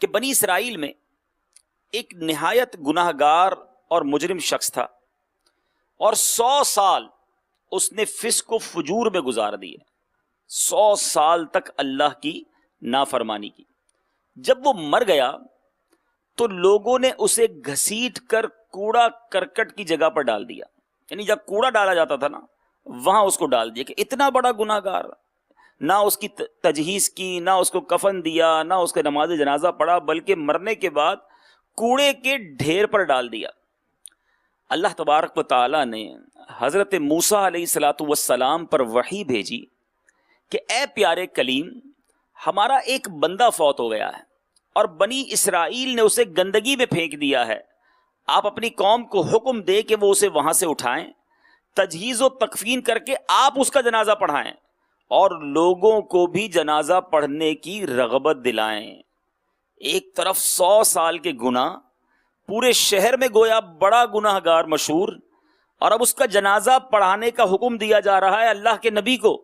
کہ بنی اسرائیل میں ایک نہایت گناہ گار اور مجرم شخص تھا، اور 100 سال اس نے فسق و فجور میں گزار دیے، 100 سال تک اللہ کی نافرمانی کی۔ جب وہ مر گیا تو لوگوں نے اسے گھسیٹ کر کوڑا کرکٹ کی جگہ پر ڈال دیا، یعنی جب کوڑا ڈالا جاتا تھا نا وہاں اس کو ڈال دیا، کہ اتنا بڑا گناہ گار، نہ اس کی تجہیز کی، نہ اس کو کفن دیا، نہ اس کے نماز جنازہ پڑھا، بلکہ مرنے کے بعد کوڑے کے ڈھیر پر ڈال دیا۔ اللہ تبارک و تعالیٰ نے حضرت موسیٰ علیہ الصلوۃ والسلام پر وحی بھیجی کہ اے پیارے کلیم، ہمارا ایک بندہ فوت ہو گیا ہے اور بنی اسرائیل نے اسے گندگی میں پھینک دیا ہے، آپ اپنی قوم کو حکم دے کہ وہ اسے وہاں سے اٹھائیں، تجہیز و تکفین کر کے آپ اس کا جنازہ پڑھائیں اور لوگوں کو بھی جنازہ پڑھنے کی رغبت دلائیں۔ ایک طرف 100 سال کے گناہ، پورے شہر میں گویا بڑا گناہ گار مشہور، اور اب اس کا جنازہ پڑھانے کا حکم دیا جا رہا ہے اللہ کے نبی کو،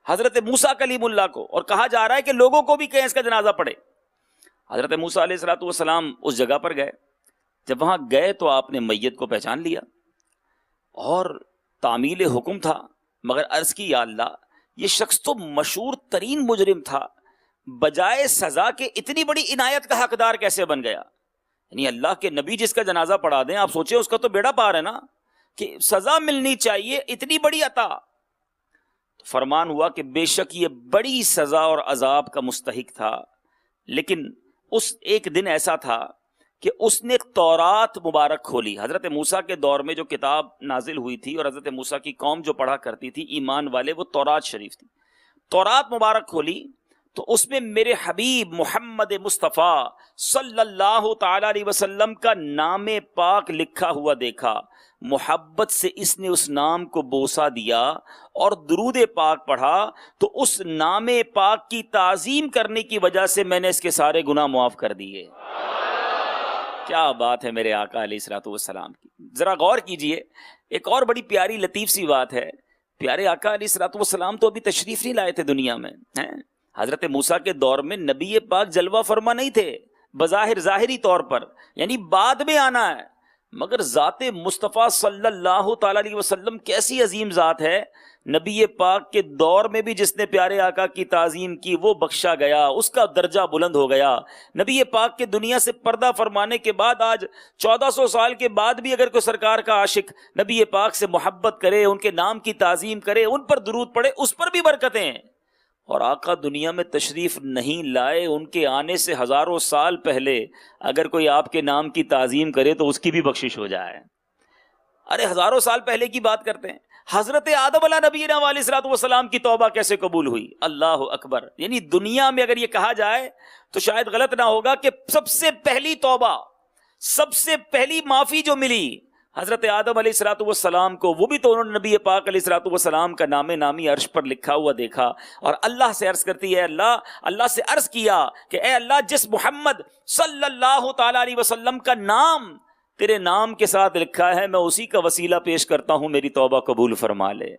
حضرت موسیٰ کلیم اللہ کو، اور کہا جا رہا ہے کہ لوگوں کو بھی کہیں اس کا جنازہ پڑھے۔ حضرت موسیٰ علیہ الصلوۃ والسلام اس جگہ پر گئے، جب وہاں گئے تو آپ نے میت کو پہچان لیا اور تعمیل حکم تھا، مگر عرض کی یا اللہ یہ شخص تو مشہور ترین مجرم تھا، بجائے سزا کے اتنی بڑی عنایت کا حقدار کیسے بن گیا؟ یعنی اللہ کے نبی جس کا جنازہ پڑھا دیں، آپ سوچیں اس کا تو بیڑا پار ہے نا، کہ سزا ملنی چاہیے، اتنی بڑی عطا۔ فرمان ہوا کہ بے شک یہ بڑی سزا اور عذاب کا مستحق تھا، لیکن اس ایک دن ایسا تھا کہ اس نے تورات مبارک کھولی۔ حضرت موسیٰ کے دور میں جو کتاب نازل ہوئی تھی اور حضرت موسیٰ کی قوم جو پڑھا کرتی تھی ایمان والے، وہ تورات شریف تھی۔ تورات مبارک کھولی تو اس میں میرے حبیب محمد مصطفیٰ صلی اللہ تعالی علیہ وسلم کا نام پاک لکھا ہوا دیکھا۔ محبت سے اس نے اس نام کو بوسہ دیا اور درود پاک پڑھا، تو اس نام پاک کی تعظیم کرنے کی وجہ سے میں نے اس کے سارے گناہ معاف کر دیے۔ کیا بات ہے میرے آقا علیہ الصلوۃ والسلام کی، ذرا غور کیجئے۔ ایک اور بڑی پیاری لطیف سی بات ہے، پیارے آقا علیہ الصلوۃ والسلام تو ابھی تشریف نہیں لائے تھے دنیا میں، ہیں؟ حضرت موسیٰ کے دور میں نبی پاک جلوہ فرما نہیں تھے بظاہر، ظاہری طور پر، یعنی بعد میں آنا ہے، مگر ذات مصطفیٰ صلی اللہ تعالی علیہ وسلم کیسی عظیم ذات ہے، نبی پاک کے دور میں بھی جس نے پیارے آقا کی تعظیم کی وہ بخشا گیا، اس کا درجہ بلند ہو گیا۔ نبی پاک کے دنیا سے پردہ فرمانے کے بعد آج 1400 سال کے بعد بھی اگر کوئی سرکار کا عاشق نبی پاک سے محبت کرے، ان کے نام کی تعظیم کرے، ان پر درود پڑھے، اس پر بھی برکتیں ہیں۔ اور آقا دنیا میں تشریف نہیں لائے، ان کے آنے سے ہزاروں سال پہلے اگر کوئی آپ کے نام کی تعظیم کرے تو اس کی بھی بخشش ہو جائے۔ ارے ہزاروں سال پہلے کی بات کرتے ہیں، حضرت آدم علیہ نبینا علیہ الصلوۃ والسلام کی توبہ کیسے قبول ہوئی؟ اللہ اکبر! یعنی دنیا میں اگر یہ کہا جائے تو شاید غلط نہ ہوگا کہ سب سے پہلی توبہ، سب سے پہلی معافی جو ملی حضرت آدم علیہ الصلوۃ والسلام کو، وہ بھی تو انہوں نے نبی پاک علیہ الصلوۃ والسلام کا نام نامی عرش پر لکھا ہوا دیکھا، اور اللہ سے عرض کرتی ہے، اللہ سے عرض کیا کہ اے اللہ، جس محمد صلی اللہ تعالی علیہ وسلم کا نام تیرے نام کے ساتھ لکھا ہے، میں اسی کا وسیلہ پیش کرتا ہوں، میری توبہ قبول فرما لے۔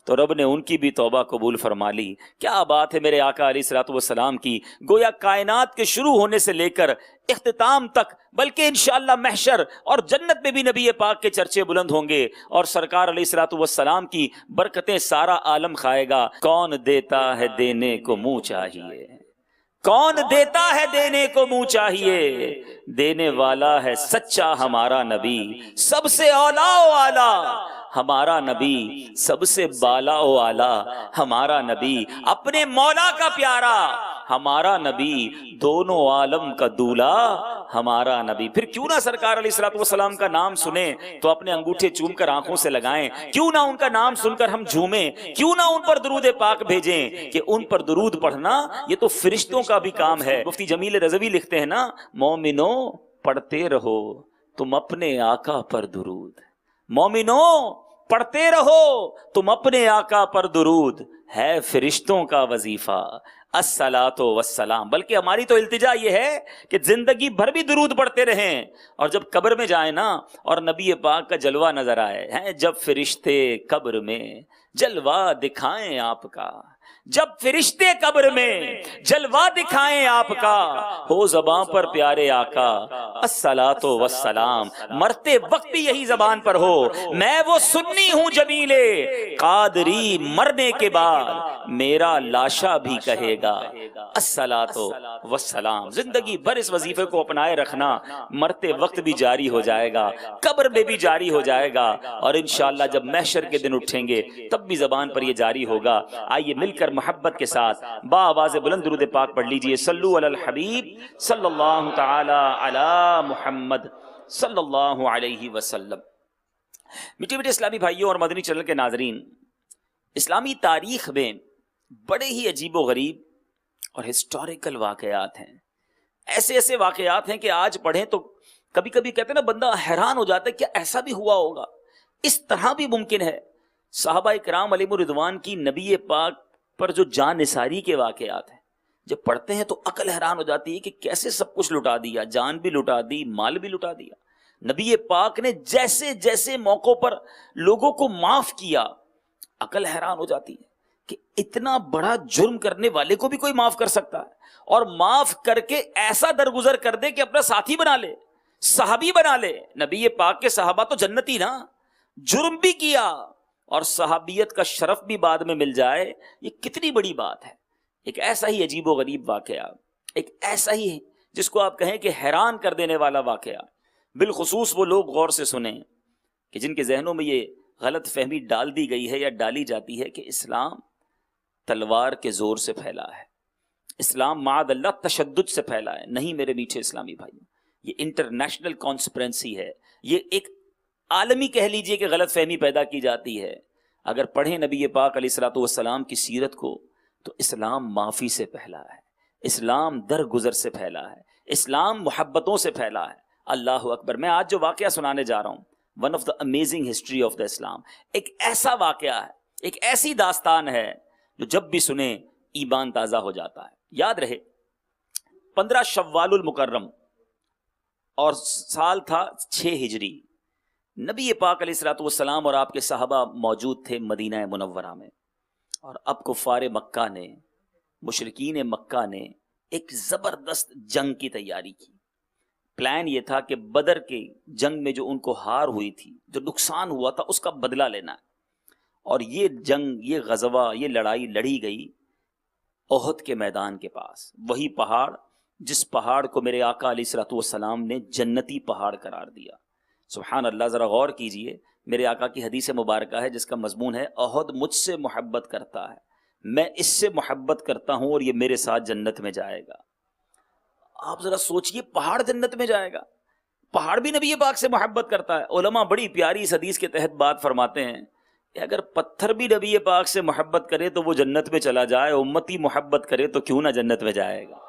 تو رب نے ان کی بھی توبہ قبول فرما لی۔ کیا بات ہے میرے آقا علیہ الصلوۃ والسلام کی، گویا کائنات کے شروع ہونے سے لے کر اختتام تک، بلکہ انشاءاللہ محشر اور جنت میں بھی نبی پاک کے چرچے بلند ہوں گے، اور سرکار علیہ الصلوۃ والسلام کی برکتیں سارا عالم کھائے گا۔ کون دیتا ہے دینے کو منہ چاہیے، کون دیتا ہے دینے کو منہ چاہیے، دینے والا ہے سچا ہمارا نبی، سب سے اولا و اعلیٰ ہمارا نبی، سب سے بالا و اعلیٰ ہمارا نبی، اپنے مولا کا پیارا ہمارا نبی، دونوں عالم کا دولہ ہمارا نبی۔ پھر کیوں نہ سرکار علیہ الصلوۃ والسلام کا نام سنیں تو اپنے انگوٹھے چوم کر آنکھوں سے لگائیں، کیوں نہ ان کا نام سن کر ہم جھومیں، کیوں نہ ان پر درود پاک بھیجیں، کہ ان پر درود پڑھنا یہ تو فرشتوں کا بھی کام ہے۔ مفتی جمیل رضوی لکھتے ہیں نا، مومنو پڑھتے رہو تم اپنے آقا پر درود، مومنو پڑھتے رہو تم اپنے آقا پر درود، ہے فرشتوں کا وظیفہ الصلاۃ والسلام۔ بلکہ ہماری تو التجا یہ ہے کہ زندگی بھر بھی درود پڑھتے رہیں، اور جب قبر میں جائیں نا اور نبی پاک کا جلوہ نظر آئے ہیں، جب فرشتے قبر میں جلوہ دکھائیں آپ کا، جب فرشتے قبر میں جلوہ دکھائیں آپ کا، ہو زبان پر پیارے آقا الصلاۃ والسلام، مرتے وقت بھی یہی زبان پر ہو، میں وہ سنی ہوں جمیل قادری، مرنے کے بعد میرا لاشا بھی کہے گا الصلاۃ والسلام۔ زندگی بھر اس وظیفے کو اپنائے رکھنا، مرتے وقت بھی جاری ہو جائے گا، قبر میں بھی جاری ہو جائے گا، اور انشاءاللہ جب محشر کے دن اٹھیں گے تب بھی زبان پر یہ جاری ہوگا۔ آئیے مل کر محبت کے ساتھ با آواز بلند درود پاک پڑھ لیجئے، صلو علی الحبیب صلی اللہ تعالی علی محمد صلی اللہ علیہ وسلم۔ میٹھے میٹھے اسلامی بھائیوں اور مدنی چینل کے ناظرین، اسلامی تاریخ میں بڑے ہی عجیب و غریب اور ہسٹوریکل واقعات ہیں، ایسے ایسے واقعات ہیں کہ آج پڑھیں تو کبھی کبھی کہتے ہیں نا بندہ حیران ہو جاتا ہے کہ ایسا بھی ہوا ہوگا، اس طرح بھی ممکن ہے۔ صحابہ کرام علیہم الرضوان کی نبی پاک پر جو جان نثاری کے واقعات ہیں، جب پڑھتے ہیں تو عقل حیران ہو جاتی ہے کہ کیسے سب کچھ لٹا دیا، جان بھی لٹا دی، مال بھی لٹا دیا۔ نبی پاک نے جیسے جیسے موقعوں پر لوگوں کو معاف کیا، عقل حیران ہو جاتی ہے کہ اتنا بڑا جرم کرنے والے کو بھی کوئی معاف کر سکتا ہے، اور معاف کر کے ایسا درگزر کر دے کہ اپنا ساتھی بنا لے، صحابی بنا لے۔ نبی پاک کے صحابہ تو جنتی نا، جرم بھی کیا اور صحابیت کا شرف بھی بعد میں مل جائے، یہ کتنی بڑی بات ہے۔ ایک ایسا ہی عجیب و غریب واقعہ، ایک ایسا ہی جس کو آپ کہیں کہ حیران کر دینے والا واقعہ، بالخصوص وہ لوگ غور سے سنیں کہ جن کے ذہنوں میں یہ غلط فہمی ڈال دی گئی ہے یا ڈالی جاتی ہے کہ اسلام تلوار کے زور سے پھیلا ہے، اسلام معاذ اللہ تشدد سے پھیلا ہے۔ نہیں میرے میٹھے اسلامی بھائیوں، یہ انٹرنیشنل کانسپرنسی ہے، یہ ایک عالمی کہہ لیجئے کہ غلط فہمی پیدا کی جاتی ہے۔ اگر پڑھیں نبی پاک علیہ الصلوۃ والسلام کی سیرت کو تو اسلام معافی سے پھیلا ہے، اسلام درگزر سے پھیلا ہے، اسلام محبتوں سے پھیلا ہے۔ اللہ اکبر۔ میں آج جو واقعہ سنانے جا رہا ہوں، one of the amazing history of the Islam, ایک ایسا واقعہ ہے، ایک ایسی داستان ہے جو جب بھی سنیں ایمان تازہ ہو جاتا ہے۔ یاد رہے 15 شوال المکرم اور سال تھا 6 ہجری، نبی پاک علیہ الصلوۃ والسلام اور آپ کے صحابہ موجود تھے مدینہ منورہ میں، اور اب کفار مکہ نے، مشرکین مکہ نے ایک زبردست جنگ کی تیاری کی۔ پلان یہ تھا کہ بدر کے جنگ میں جو ان کو ہار ہوئی تھی، جو نقصان ہوا تھا، اس کا بدلہ لینا ہے، اور یہ جنگ، یہ غزوہ، یہ لڑائی لڑی گئی احد کے میدان کے پاس، وہی پہاڑ جس پہاڑ کو میرے آقا علیہ الصلوۃ والسلام نے جنتی پہاڑ قرار دیا۔ سبحان اللہ، ذرا غور کیجئے، میرے آقا کی حدیث مبارکہ ہے جس کا مضمون ہے احد مجھ سے محبت کرتا ہے، میں اس سے محبت کرتا ہوں اور یہ میرے ساتھ جنت میں جائے گا۔ آپ ذرا سوچئے، پہاڑ جنت میں جائے گا، پہاڑ بھی نبی پاک سے محبت کرتا ہے۔ علماء بڑی پیاری اس حدیث کے تحت بات فرماتے ہیں کہ اگر پتھر بھی نبی پاک سے محبت کرے تو وہ جنت میں چلا جائے، امتی محبت کرے تو کیوں نہ جنت میں جائے گا۔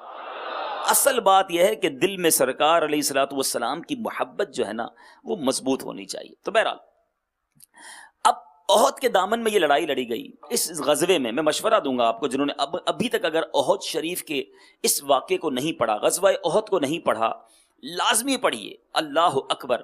اصل بات یہ ہے کہ دل میں سرکار علیہ الصلوۃ والسلام کی محبت جو ہے نا وہ مضبوط ہونی چاہیے۔ تو بہرحال اب احد کے دامن میں یہ لڑائی لڑی گئی۔ اس غزوے میں مشورہ دوں گا آپ کو، جنہوں نے ابھی تک اگر احد شریف کے اس واقعے کو نہیں پڑھا، غزوہ احد کو نہیں پڑھا، لازمی پڑھیے۔ اللہ اکبر۔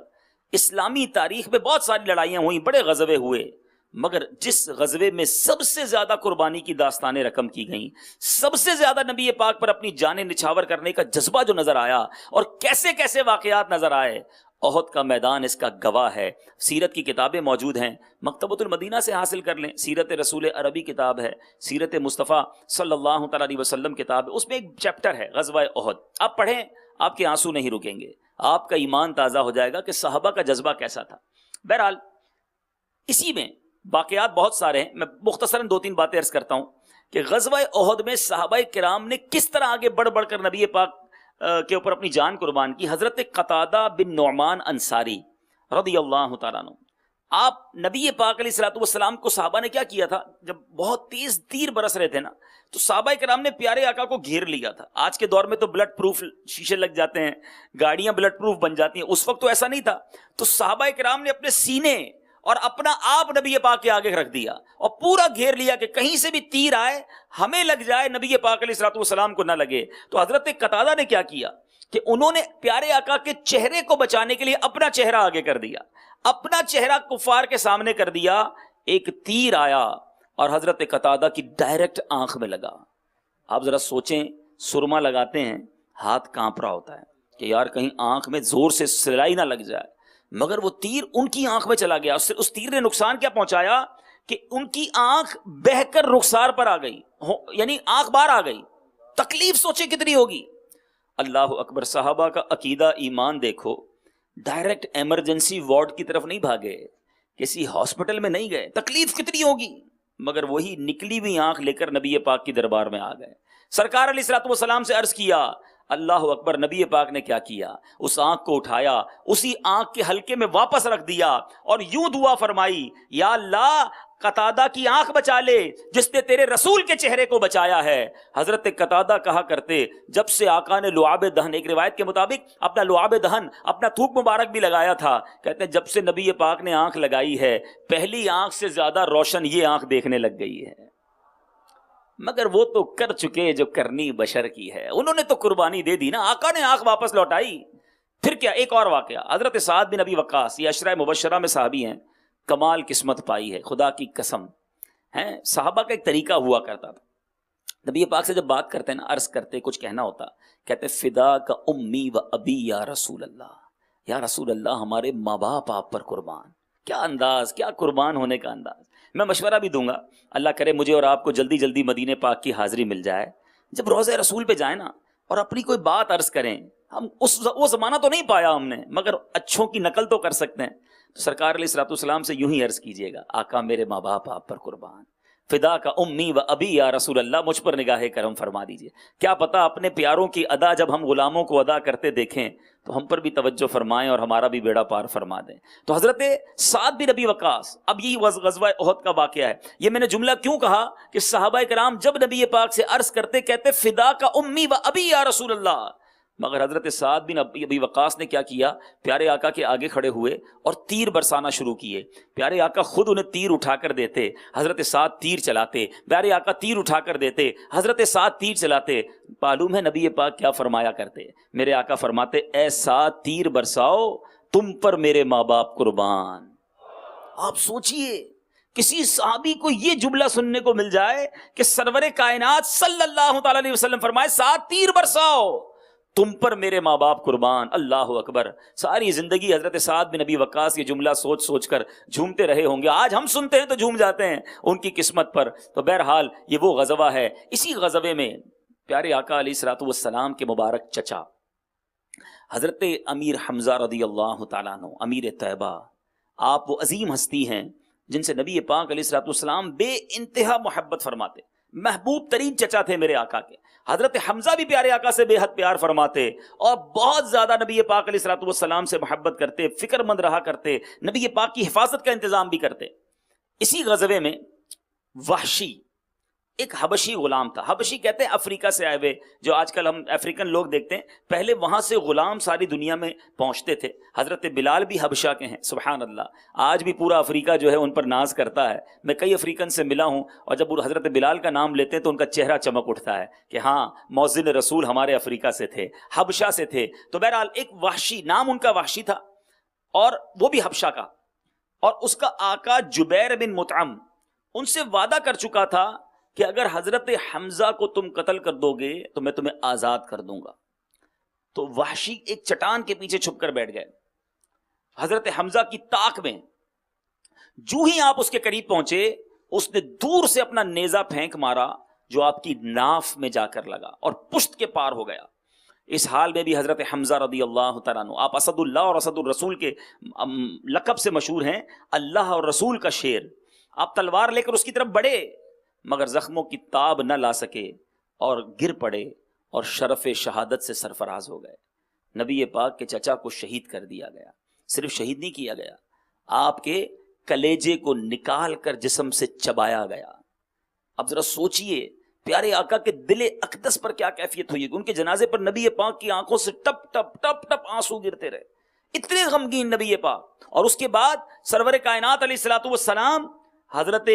اسلامی تاریخ میں بہت ساری لڑائیاں ہوئیں، بڑے غزوے ہوئے، مگر جس غزوے میں سب سے زیادہ قربانی کی داستانیں رقم کی گئیں، سب سے زیادہ نبی پاک پر اپنی جانیں نچھاور کرنے کا جذبہ جو نظر آیا، اور کیسے کیسے واقعات نظر آئے، احد کا میدان اس کا گواہ ہے۔ سیرت کی کتابیں موجود ہیں، مکتبۃ المدینہ سے حاصل کر لیں، سیرت رسول عربی کتاب ہے، سیرت مصطفیٰ صلی اللہ تعالیٰ علیہ وسلم کتاب ہے، اس میں ایک چیپٹر ہے غزوہ احد۔ آپ پڑھیں، آپ کے آنسو نہیں رکیں گے، آپ کا ایمان تازہ ہو جائے گا کہ صحابہ کا جذبہ کیسا تھا۔ بہرحال اسی میں واقعات بہت سارے ہیں، میں مختصراً 2-3 باتیں عرض کرتا ہوں کہ غزوہ احد میں صحابہ کرام نے کس طرح آگے بڑھ بڑھ کر نبی پاک کے اوپر اپنی جان قربان کی۔ حضرت قتادہ بن نعمان انصاری رضی اللہ تعالیٰ عنہ، آپ نبی پاک علیہ الصلوۃ والسلام کو صحابہ نے کیا کیا تھا، جب بہت تیز تیر برس رہے تھے نا تو صحابہ کرام نے پیارے آقا کو گھیر لیا تھا۔ آج کے دور میں تو بلٹ پروف شیشے لگ جاتے ہیں، گاڑیاں بلٹ پروف بن جاتی ہیں، اس وقت تو ایسا نہیں تھا۔ تو صحابہ کرام نے اپنے سینے اور اپنا آپ نبی پاک کے آگے رکھ دیا اور پورا گھیر لیا کہ کہیں سے بھی تیر آئے ہمیں لگ جائے، نبی پاک علیہ الصلوۃ والسلام کو نہ لگے۔ تو حضرت قتادہ نے کیا کیا کہ انہوں نے پیارے آقا کے چہرے کو بچانے کے لیے اپنا چہرہ آگے کر دیا، اپنا چہرہ کفار کے سامنے کر دیا۔ ایک تیر آیا اور حضرت قتادہ کی ڈائریکٹ آنکھ میں لگا. آپ ذرا سوچیں, سرما لگاتے ہیں, ہاتھ کانپ رہا ہوتا ہے کہ یار کہیں آنکھ میں زور سے سلائی نہ لگ جائے, مگر وہ تیر ان کی آنکھ میں چلا گیا. اس تیر نے نقصان کیا پہنچایا کہ ان کی آنکھ بہہ کر رخسار پر آ گئی, یعنی آنکھ باہر آ گئی. تکلیف سوچے کتنی ہوگی. اللہ اکبر. صحابہ کا عقیدہ ایمان دیکھو, ڈائریکٹ ایمرجنسی وارڈ کی طرف نہیں بھاگے, کسی ہاسپٹل میں نہیں گئے. تکلیف کتنی ہوگی, مگر وہی نکلی ہوئی آنکھ لے کر نبی پاک کی دربار میں آ گئے. سرکار علیہ الصلوۃ والسلام سے عرض کیا, اللہ اکبر. نبی پاک نے کیا کیا, اس آنکھ کو اٹھایا, اسی آنکھ کے حلقے میں واپس رکھ دیا اور یوں دعا فرمائی, یا اللہ قتادہ کی آنکھ بچا لے جس نے تیرے رسول کے چہرے کو بچایا ہے. حضرت قتادہ کہا کرتے, جب سے آقا نے لعاب دہن, ایک روایت کے مطابق اپنا لعاب دہن, اپنا تھوک مبارک بھی لگایا تھا, کہتے ہیں جب سے نبی پاک نے آنکھ لگائی ہے, پہلی آنکھ سے زیادہ روشن یہ آنکھ دیکھنے لگ گئی ہے. مگر وہ تو کر چکے جو کرنی بشر کی ہے, انہوں نے تو قربانی دے دی نا, آقا نے آنکھ واپس لوٹائی. پھر کیا, ایک اور واقعہ, حضرت سعد بن ابی وقاص, یہ عشرہ مبشرہ میں صحابی ہیں, کمال قسمت پائی ہے, خدا کی قسم ہیں. صحابہ کا ایک طریقہ ہوا کرتا تھا, نبی پاک سے جب بات کرتے نا, عرض کرتے, کچھ کہنا ہوتا, کہتے فدا کا امی و ابی یا رسول اللہ, یا رسول اللہ ہمارے ماں باپ آپ پر قربان. کیا انداز, کیا قربان ہونے کا انداز. میں مشورہ بھی دوں گا, اللہ کرے مجھے اور آپ کو جلدی جلدی مدینے پاک کی حاضری مل جائے. جب روضہ رسول پہ جائیں نا اور اپنی کوئی بات عرض کریں, ہم وہ زمانہ تو نہیں پایا ہم نے, مگر اچھوں کی نقل تو کر سکتے ہیں. تو سرکار علیہ الصلوۃ والسلام سے یوں ہی عرض کیجئے گا, آقا میرے ماں باپ آپ پر قربان, فدا کا امی و ابی یا رسول اللہ, مجھ پر نگاہ کرم فرما دیجئے. کیا پتا اپنے پیاروں کی ادا جب ہم غلاموں کو ادا کرتے دیکھیں تو ہم پر بھی توجہ فرمائیں اور ہمارا بھی بیڑا پار فرما دیں. تو حضرت سعد بن ابی وقاص, اب یہی غزوہ احد کا واقعہ ہے. یہ میں نے جملہ کیوں کہا کہ صحابہ کرام جب نبی پاک سے عرض کرتے, کہتے فدا کا امی و ابی یا رسول اللہ, مگر حضرت سعد بن ابی وقاص نے کیا کیا, پیارے آقا کے آگے کھڑے ہوئے اور تیر برسانا شروع کیے. پیارے آقا خود انہیں تیر اٹھا کر دیتے, حضرت سعد تیر چلاتے. پیارے آقا تیر اٹھا کر دیتے, حضرت سعد تیر چلاتے. معلوم ہے نبی پاک کیا فرمایا کرتے, میرے آقا فرماتے, اے سعد تیر برساؤ, تم پر میرے ماں باپ قربان. آپ سوچئے کسی صحابی کو یہ جملہ سننے کو مل جائے کہ سرور کائنات صلی اللہ تعالی علیہ وسلم فرمائے, سعد تیر برساؤ, تم پر میرے ماں باپ قربان. اللہ اکبر. ساری زندگی حضرت سعد بن ابی وقاص یہ جملہ سوچ سوچ کر جھومتے رہے ہوں گے. آج ہم سنتے ہیں تو جھوم جاتے ہیں ان کی قسمت پر. تو بہرحال یہ وہ غزوہ ہے. اسی غزوے میں پیارے آقا علیہ الصلوۃ والسلام کے مبارک چچا حضرت امیر حمزہ رضی اللہ تعالیٰ عنہ, امیر طیبہ, آپ وہ عظیم ہستی ہیں جن سے نبی پاک علیہ الصلوۃ والسلام بے انتہا محبت فرماتے. محبوب ترین چچا تھے میرے آقا کے. حضرت حمزہ بھی پیارے آقا سے بے حد پیار فرماتے اور بہت زیادہ نبی پاک علیہ الصلوۃ والسلام سے محبت کرتے, فکر مند رہا کرتے, نبی پاک کی حفاظت کا انتظام بھی کرتے. اسی غزوے میں وحشی ایک حبشی غلام تھا. حبشی کہتے ہیں افریقہ سے آئے ہوئے, جو آج کل ہم افریقن لوگ دیکھتے ہیں, پہلے وہاں سے غلام ساری دنیا میں پہنچتے تھے. حضرت بلال بھی حبشہ کے ہیں, سبحان اللہ. آج بھی پورا افریقہ جو ہے ان پر ناز کرتا ہے. میں کئی افریقن سے ملا ہوں اور جب وہ حضرت بلال کا نام لیتے ہیں تو ان کا چہرہ چمک اٹھتا ہے کہ ہاں مؤذن رسول ہمارے افریقہ سے تھے, حبشہ سے تھے. تو بہرحال ایک وحشی, نام ان کا وحشی تھا اور وہ بھی حبشہ کا, اور اس کا آقا جبیر بن مطعم ان سے وعدہ کر چکا تھا کہ اگر حضرت حمزہ کو تم قتل کر دو گے تو میں تمہیں آزاد کر دوں گا. تو وحشی ایک چٹان کے پیچھے چھپ کر بیٹھ گئے حضرت حمزہ کی طاق میں. جو ہی آپ اس کے قریب پہنچے, اس نے دور سے اپنا نیزہ پھینک مارا جو آپ کی ناف میں جا کر لگا اور پشت کے پار ہو گیا. اس حال میں بھی حضرت حمزہ رضی اللہ تعالیٰ عنہ, آپ اسد اللہ اور اسد الرسول کے لقب سے مشہور ہیں, اللہ اور رسول کا شیر. آپ تلوار لے کر اس کی طرف بڑھے مگر زخموں کی تاب نہ لا سکے اور گر پڑے اور شرف شہادت سے سرفراز ہو گئے. نبی پاک کے چچا کو شہید کر دیا گیا. صرف شہید نہیں کیا گیا, آپ کے کلیجے کو نکال کر جسم سے چبایا گیا. اب ذرا سوچئے پیارے آقا کے دل اقدس پر کیا کیفیت ہوئی. ان کے جنازے پر نبی پاک کی آنکھوں سے ٹپ ٹپ ٹپ ٹپ آنسو گرتے رہے, اتنے غمگین نبی پاک. اور اس کے بعد سرور کائنات علیہ الصلوۃ والسلام حضرت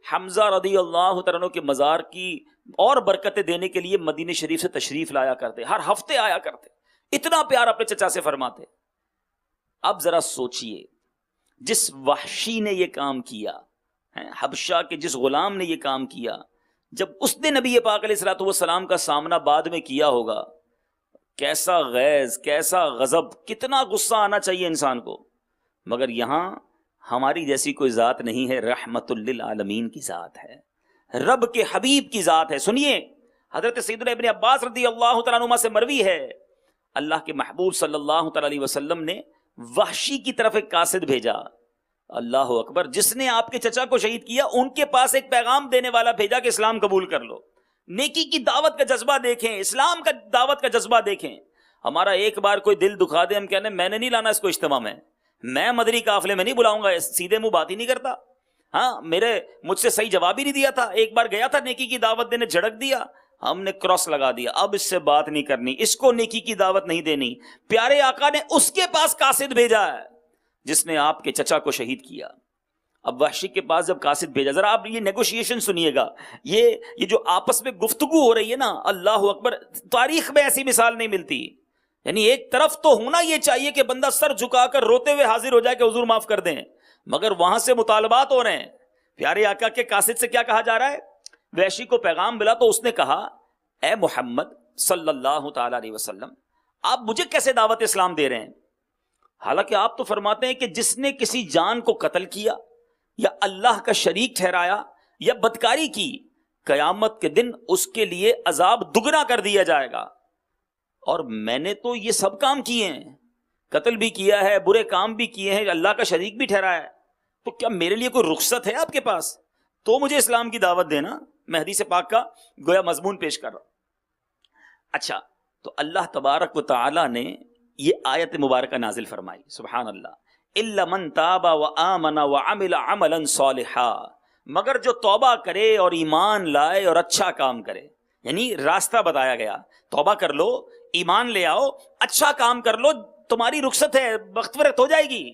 حمزہ رضی اللہ تعالیٰ عنہ کے مزار کی اور برکتیں دینے کے لیے مدینہ شریف سے تشریف لایا کرتے, ہر ہفتے آیا کرتے, اتنا پیار اپنے چچا سے فرماتے. اب ذرا سوچئے جس وحشی نے یہ کام کیا حبشہ کے جس غلام نے یہ کام کیا، جب اس نے نبی پاک علیہ الصلوۃ والسلام کا سامنا بعد میں کیا ہوگا، کیسا غیظ، کیسا غضب، کتنا غصہ آنا چاہیے انسان کو. مگر یہاں ہماری جیسی کوئی ذات نہیں ہے، رحمت للعالمین کی ذات ہے، رب کے حبیب کی ذات ہے. سنیے، حضرت سیدنا ابن عباس رضی اللہ تعالیٰ عنہما سے مروی ہے، اللہ کے محبوب صلی اللہ تعالیٰ علیہ وسلم نے وحشی کی طرف ایک قاصد بھیجا. اللہ اکبر، جس نے آپ کے چچا کو شہید کیا ان کے پاس ایک پیغام دینے والا بھیجا کہ اسلام قبول کر لو. نیکی کی دعوت کا جذبہ دیکھیں، اسلام کا دعوت کا جذبہ دیکھیں. ہمارا ایک بار کوئی دل دکھا دے، ہم کہنے میں نے نہیں لانا اس کو اجتماع میں مدنی قافلے میں نہیں بلاؤں گا، سیدھے منہ بات ہی نہیں کرتا. ہاں، مجھ سے صحیح جواب ہی نہیں دیا تھا. ایک بار گیا تھا نیکی کی دعوت دینے، جھڑک دیا، ہم نے کراس لگا دیا، اب اس سے بات نہیں کرنی، اس کو نیکی کی دعوت نہیں دینی. پیارے آقا نے اس کے پاس قاصد بھیجا ہے جس نے آپ کے چچا کو شہید کیا. اب وحشی کے پاس جب قاصد بھیجا، ذرا آپ یہ نیگوشیشن سنیے گا، یہ جو آپس میں گفتگو ہو رہی ہے نا، اللہ اکبر، تاریخ میں ایسی مثال نہیں ملتی. یعنی ایک طرف تو ہونا یہ چاہیے کہ بندہ سر جھکا کر روتے ہوئے حاضر ہو جائے کہ حضور معاف کر دیں، مگر وہاں سے مطالبات ہو رہے ہیں. پیارے آقا کے قاصد سے کیا کہا جا رہا ہے؟ وحشی کو پیغام ملا تو اس نے کہا، اے محمد صلی اللہ تعالی علیہ وسلم، آپ مجھے کیسے دعوت اسلام دے رہے ہیں؟ حالانکہ آپ تو فرماتے ہیں کہ جس نے کسی جان کو قتل کیا یا اللہ کا شریک ٹھہرایا یا بدکاری کی، قیامت کے دن اس کے لیے عذاب دگنا کر دیا جائے گا. اور میں نے تو یہ سب کام کیے ہیں، قتل بھی کیا ہے، برے کام بھی کیے ہیں، اللہ کا شریک بھی ٹھہرایا ہے، تو کیا میرے لیے کوئی رخصت ہے آپ کے پاس؟ تو مجھے اسلام کی دعوت دینا. میں حدیث پاک کا گویا مضمون پیش کر رہا ہوں. اچھا، تو اللہ تبارک و تعالی نے یہ آیت مبارکہ نازل فرمائی، سبحان اللہ، الا من تاب وآمن وعمل عملا صالحا، مگر جو توبہ کرے اور ایمان لائے اور اچھا کام کرے. یعنی راستہ بتایا گیا، توبہ کر لو، ایمان لے آؤ، اچھا کام کر لو، تمہاری رخصت ہے، مغفرت ہو جائے گی.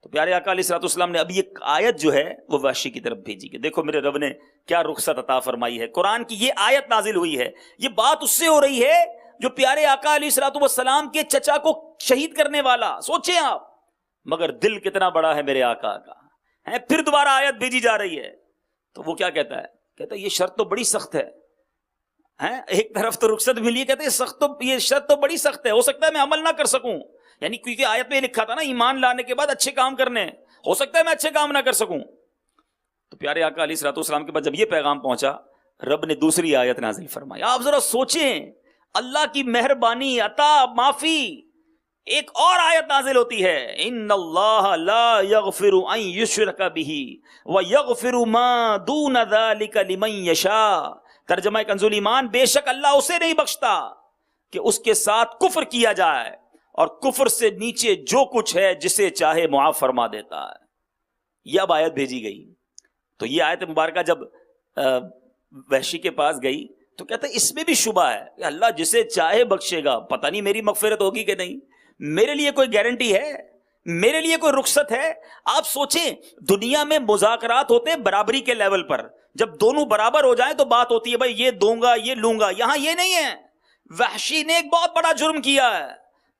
تو پیارے آقا علیہ الصلوۃ والسلام نے اب یہ آیت جو ہے وہ وحشی کی طرف بھیجی کہ دیکھو میرے رب نے کیا رخصت عطا فرمائی ہے. قرآن کی یہ آیت نازل ہوئی ہے، یہ بات اس سے ہو رہی ہے جو پیارے آقا علیہ الصلوۃ والسلام کے چچا کو شہید کرنے والا. سوچیں آپ، مگر دل کتنا بڑا ہے میرے آقا کا. پھر دوبارہ آیت بھیجی جا رہی ہے تو وہ کیا کہتا ہے؟ کہتا ہے یہ شرط تو بڑی سخت ہے. ایک طرف تو رخصت ملی ہے، کہتے ہیں یہ شرط تو بڑی سخت ہے، ہو سکتا ہے میں عمل نہ کر سکوں. یعنی کیونکہ آیت میں لکھا تھا نا ایمان لانے کے بعد اچھے کام کرنے، ہو سکتا ہے میں اچھے کام نہ کر سکوں. تو پیارے آقا علیہ الصلوۃ والسلام کے پاس جب یہ پیغام پہنچا، رب نے دوسری آیت نازل فرمائی. آپ ذرا سوچیں، اللہ کی مہربانی، عطا، معافی. ایک اور آیت نازل ہوتی ہے، ان اللہ لا یغفر ان یشرک بہ ویغفر ما دون ذلک لمن یشاء. ترجمہ کنز ایمان، بے شک اللہ اسے نہیں بخشتا کہ اس کے ساتھ کفر کیا جائے، اور کفر سے نیچے جو کچھ ہے جسے چاہے معاف فرما دیتا ہے. یہ اب آیت بھیجی گئی. تو یہ آیت مبارکہ جب وحشی کے پاس گئی تو کہتا ہے اس میں بھی شبہ ہے کہ اللہ جسے چاہے بخشے گا، پتہ نہیں میری مغفرت ہوگی کہ نہیں، میرے لیے کوئی گارنٹی ہے، میرے لیے کوئی رخصت ہے؟ آپ سوچیں، دنیا میں مذاکرات ہوتے ہیں برابری کے لیول پر، جب دونوں برابر ہو جائیں تو بات ہوتی ہے بھائی یہ دوں گا یہ لوں گا. یہاں یہ نہیں ہے. وحشی نے ایک بہت بڑا جرم کیا ہے،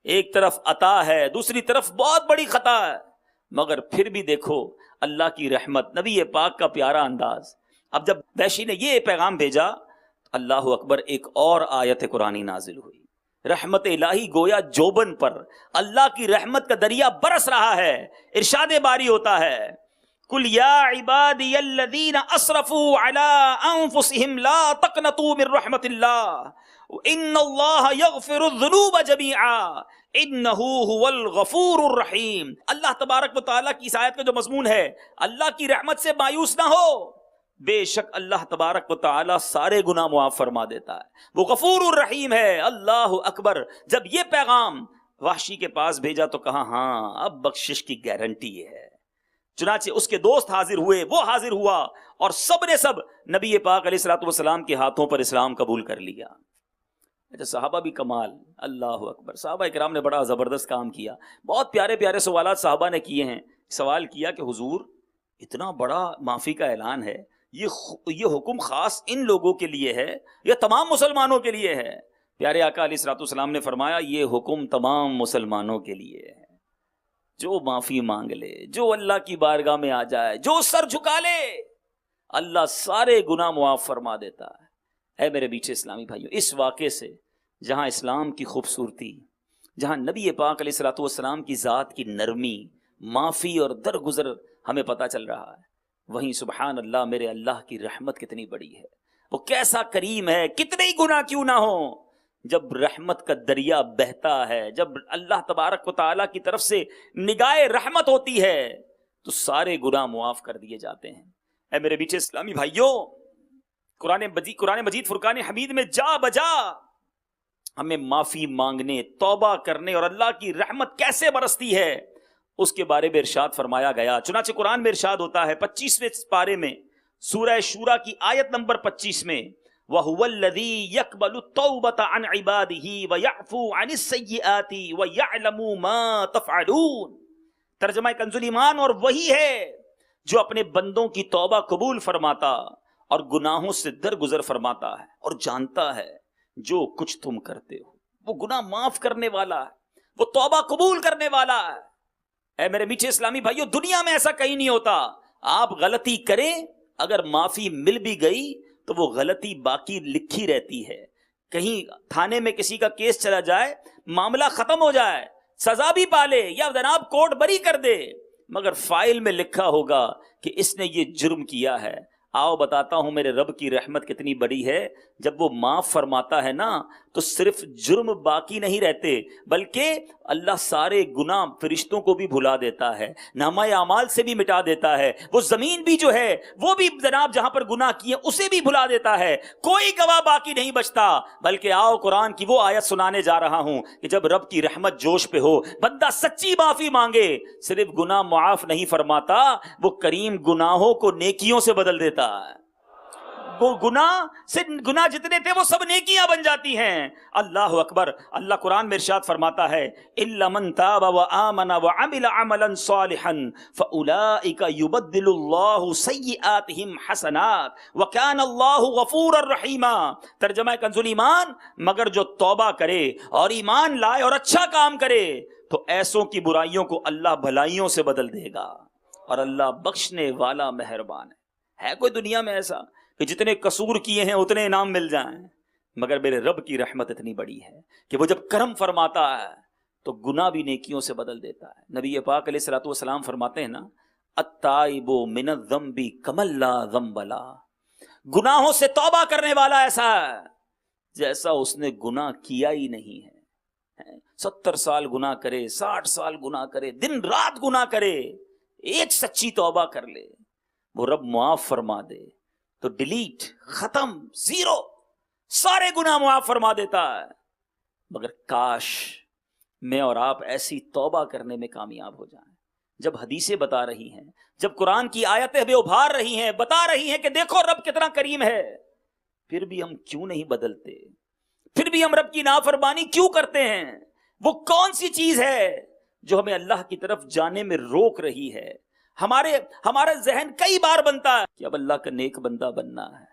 ایک طرف عطا ہے، دوسری طرف بہت بڑی خطا ہے، مگر پھر بھی دیکھو اللہ کی رحمت، نبی پاک کا پیارا انداز. اب جب وحشی نے یہ پیغام بھیجا، اللہ اکبر، ایک اور آیت قرآنی نازل ہوئی. رحمت الہی گویا جوبن پر اللہ کی رحمت کا دریا برس رہا ہے. ارشاد باری ہوتا ہے، قل یا عبادی الذین اسرفوا علی انفسہم لا تقنطوا من رحمت اللہ ان اللہ یغفر الذنوب جمیعا انہ هو الغفور الرحیم. اللہ تبارک و تعالیٰ کی اس آیت کا جو مضمون ہے، اللہ کی رحمت سے مایوس نہ ہو، بے شک اللہ تبارک و تعالیٰ سارے گناہ معاف فرما دیتا ہے، وہ غفور الرحیم ہے. اللہ اکبر. جب یہ پیغام وحشی کے پاس بھیجا تو کہا ہاں اب بخشش کی گارنٹی ہے. چنانچہ اس کے دوست حاضر ہوئے، وہ حاضر ہوا، اور سب نے سب نبی پاک علیہ الصلوۃ والسلام کے ہاتھوں پر اسلام قبول کر لیا. اچھا، صحابہ بھی کمال، اللہ اکبر. صحابہ اکرام نے بڑا زبردست کام کیا. بہت پیارے پیارے سوالات صحابہ نے کیے ہیں. سوال کیا کہ حضور اتنا بڑا معافی کا اعلان ہے، یہ حکم خاص ان لوگوں کے لیے ہے یا تمام مسلمانوں کے لیے ہے؟ پیارے آقا علیہ الصلوۃ والسلام نے فرمایا یہ حکم تمام مسلمانوں کے لیے ہے. جو معافی مانگ لے، جو اللہ کی بارگاہ میں آ جائے، جو سر جھکا لے، اللہ سارے گناہ معاف فرما دیتا ہے۔ اے میرے میٹھے اسلامی بھائیوں، اس واقعے سے جہاں اسلام کی خوبصورتی، جہاں نبی پاک علیہ الصلوۃ والسلام کی ذات کی نرمی، معافی اور درگزر ہمیں پتہ چل رہا ہے، وہیں سبحان اللہ میرے اللہ کی رحمت کتنی بڑی ہے، وہ کیسا کریم ہے، کتنے ہی گناہ کیوں نہ ہوں، جب رحمت کا دریا بہتا ہے، جب اللہ تبارک و تعالیٰ کی طرف سے نگاہ رحمت ہوتی ہے تو سارے گناہ معاف کر دیے جاتے ہیں۔ اے میرے میٹھے اسلامی بھائیوں، قرآن مجید فرقان حمید میں جا بجا ہمیں معافی مانگنے، توبہ کرنے اور اللہ کی رحمت کیسے برستی ہے اس کے بارے میں ارشاد فرمایا گیا۔ چنانچہ قرآن میں ارشاد ہوتا ہے 25ویں پارے میں، سورہ شورى کی آیت نمبر 25 میں، وَهُوَ الَّذِي يَقْبَلُ التَّوْبَةَ عَنْ عِبَادِهِ وَيَعْفُو عَنِ السَّيِّئَاتِ وَيَعْلَمُ مَا تَفْعَلُونَ۔ ترجمہ کنز ایمان، اور وہی ہے جو اپنے بندوں کی توبہ قبول فرماتا اور گناہوں سے درگزر فرماتا ہے اور جانتا ہے جو کچھ تم کرتے ہو۔ وہ گناہ معاف کرنے والا ہے، وہ توبہ قبول کرنے والا ہے۔ اے میرے میٹھے اسلامی بھائیوں، دنیا میں ایسا کہیں نہیں ہوتا، آپ غلطی کریں، اگر معافی مل بھی گئی تو وہ غلطی باقی لکھی رہتی ہے۔ کہیں تھانے میں کسی کا کیس چلا جائے، معاملہ ختم ہو جائے، سزا بھی پالے یا جناب کورٹ بری کر دے، مگر فائل میں لکھا ہوگا کہ اس نے یہ جرم کیا ہے۔ آؤ بتاتا ہوں میرے رب کی رحمت کتنی بڑی ہے، جب وہ معاف فرماتا ہے نا تو صرف جرم باقی نہیں رہتے، بلکہ اللہ سارے گناہ فرشتوں کو بھی بھلا دیتا ہے، نامہ اعمال سے بھی مٹا دیتا ہے، وہ زمین بھی جو ہے وہ بھی جناب جہاں پر گناہ کیے اسے بھی بھلا دیتا ہے، کوئی گواہ باقی نہیں بچتا۔ بلکہ آؤ قرآن کی وہ آیت سنانے جا رہا ہوں کہ جب رب کی رحمت جوش پہ ہو، بندہ سچی معافی مانگے، صرف گناہ معاف نہیں فرماتا، وہ کریم گناہوں کو نیکیوں سے بدل دیتا ہے۔ وہ گناہ جتنے تھے وہ سب نیکیاں بن جاتی ہیں۔ اللہ اکبر۔ اللہ قرآن میں ارشاد فرماتا ہے اِلَّا مَن تَابَ وَآمَنَ وَعَمِلَ عَمَلًا صَالِحًا فَأُولَٰئِكَ يُبَدِّلُ اللَّهُ سَيِّئَاتِهِمْ حَسَنَاتٍ وَكَانَ اللَّهُ غَفُورًا رَحِيمًا۔ ترجمہ کنز ایمان، مگر جو توبہ کرے اور ایمان لائے اور اچھا کام کرے تو ایسوں کی برائیوں کو اللہ بھلائیوں سے بدل دے گا، اور اللہ بخشنے والا مہربان ہے۔ کوئی دنیا میں ایسا کہ جتنے قصور کیے ہیں اتنے انعام مل جائیں؟ مگر میرے رب کی رحمت اتنی بڑی ہے کہ وہ جب کرم فرماتا ہے تو گناہ بھی نیکیوں سے بدل دیتا ہے۔ نبی پاک علیہ الصلوۃ والسلام فرماتے ہیں نا، التائب من الذنب کمن لا ذنب لہ، گناہوں سے توبہ کرنے والا ایسا ہے جیسا اس نے گناہ کیا ہی نہیں ہے۔ 70 سال گناہ کرے، 60 سال گناہ کرے، دن رات گناہ کرے، ایک سچی توبہ کر لے، وہ رب معاف فرما دے تو ڈیلیٹ، ختم، زیرو، سارے گناہ معاف فرما دیتا ہے۔ مگر کاش میں اور آپ ایسی توبہ کرنے میں کامیاب ہو جائیں۔ جب حدیثیں بتا رہی ہیں، جب قرآن کی آیتیں ہمیں ابھار رہی ہیں، بتا رہی ہیں کہ دیکھو رب کتنا کریم ہے، پھر بھی ہم کیوں نہیں بدلتے؟ پھر بھی ہم رب کی نافرمانی کیوں کرتے ہیں؟ وہ کون سی چیز ہے جو ہمیں اللہ کی طرف جانے میں روک رہی ہے؟ ہمارا ذہن کئی بار بنتا ہے کہ اب اللہ کا نیک بندہ بننا ہے،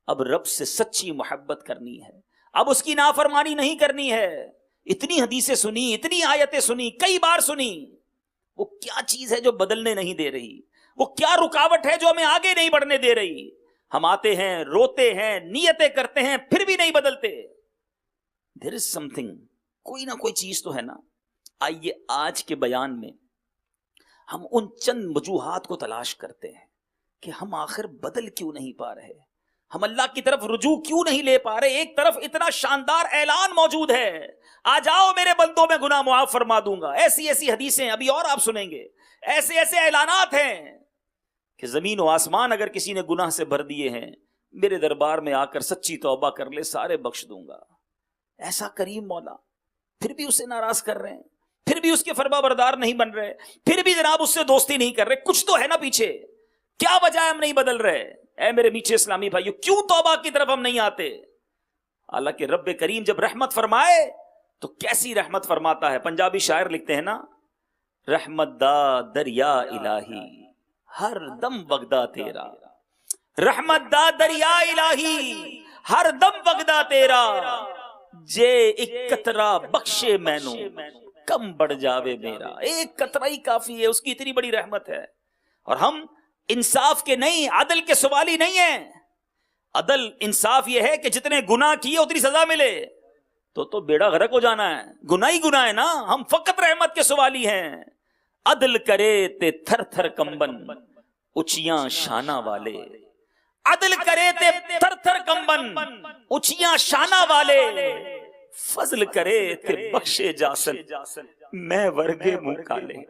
اب رب سے سچی محبت کرنی ہے، اب اس کی نافرمانی نہیں کرنی ہے۔ اتنی حدیثیں سنی، اتنی آیتیں سنی، کئی بار سنی، وہ کیا چیز ہے جو بدلنے نہیں دے رہی؟ وہ کیا رکاوٹ ہے جو ہمیں آگے نہیں بڑھنے دے رہی؟ ہم آتے ہیں، روتے ہیں، نیتیں کرتے ہیں، پھر بھی نہیں بدلتے۔ There is something، کوئی نہ کوئی چیز تو ہے نا۔ آئیے آج کے بیان میں ہم ان چند وجوہات کو تلاش کرتے ہیں کہ ہم آخر بدل کیوں نہیں پا رہے، ہم اللہ کی طرف رجوع کیوں نہیں لے پا رہے۔ ایک طرف اتنا شاندار اعلان موجود ہے، آ جاؤ میرے بندوں میں گناہ معاف فرما دوں گا، ایسی ایسی حدیثیں ابھی اور آپ سنیں گے، ایسے ایسے اعلانات ہیں کہ زمین و آسمان اگر کسی نے گناہ سے بھر دیے ہیں، میرے دربار میں آ کر سچی توبہ کر لے، سارے بخش دوں گا۔ ایسا کریم مولا، پھر بھی اسے ناراض کر رہے ہیں، پھر بھی اس کے فرما بردار نہیں بن رہے، پھر بھی جناب اس سے دوستی نہیں کر رہے۔ کچھ تو ہے نا پیچھے، کیا وجہ ہے ہم نہیں بدل رہے؟ اے میرے میٹھے اسلامی بھائیو، کیوں توبہ کی طرف ہم نہیں آتے؟ حالانکہ رب کریم جب رحمت فرمائے تو کیسی رحمت فرماتا ہے۔ پنجابی شاعر لکھتے ہیں نا، رحمت دا دریا الہی ہر دم وگدا تیرا، رحمت دا دریا الہی ہر دم وگدا تیرا، جے ایک قطرہ بخشے مینوں کم بڑھ جاوے میرا، ایک قطرہ ہی کافی ہے، اس کی اتنی بڑی رحمت ہے۔ اور ہم انصاف کے نہیں، عدل کے سوالی نہیں ہیں۔ عدل انصاف یہ ہے کہ جتنے گناہ کیے اتنی سزا ملے، تو بیڑا غرق ہو جانا ہے، گناہ ہی گناہ ہے نا، ہم فقط رحمت کے سوالی ہیں۔ عدل کرے تے تھر تھر کمبن اچیاں شانہ والے، عدل کرے تے تھر تھر کمبن اچیاں شانہ والے، فضل کرے تے بخشے جاسن میں ورگے منہ کالے۔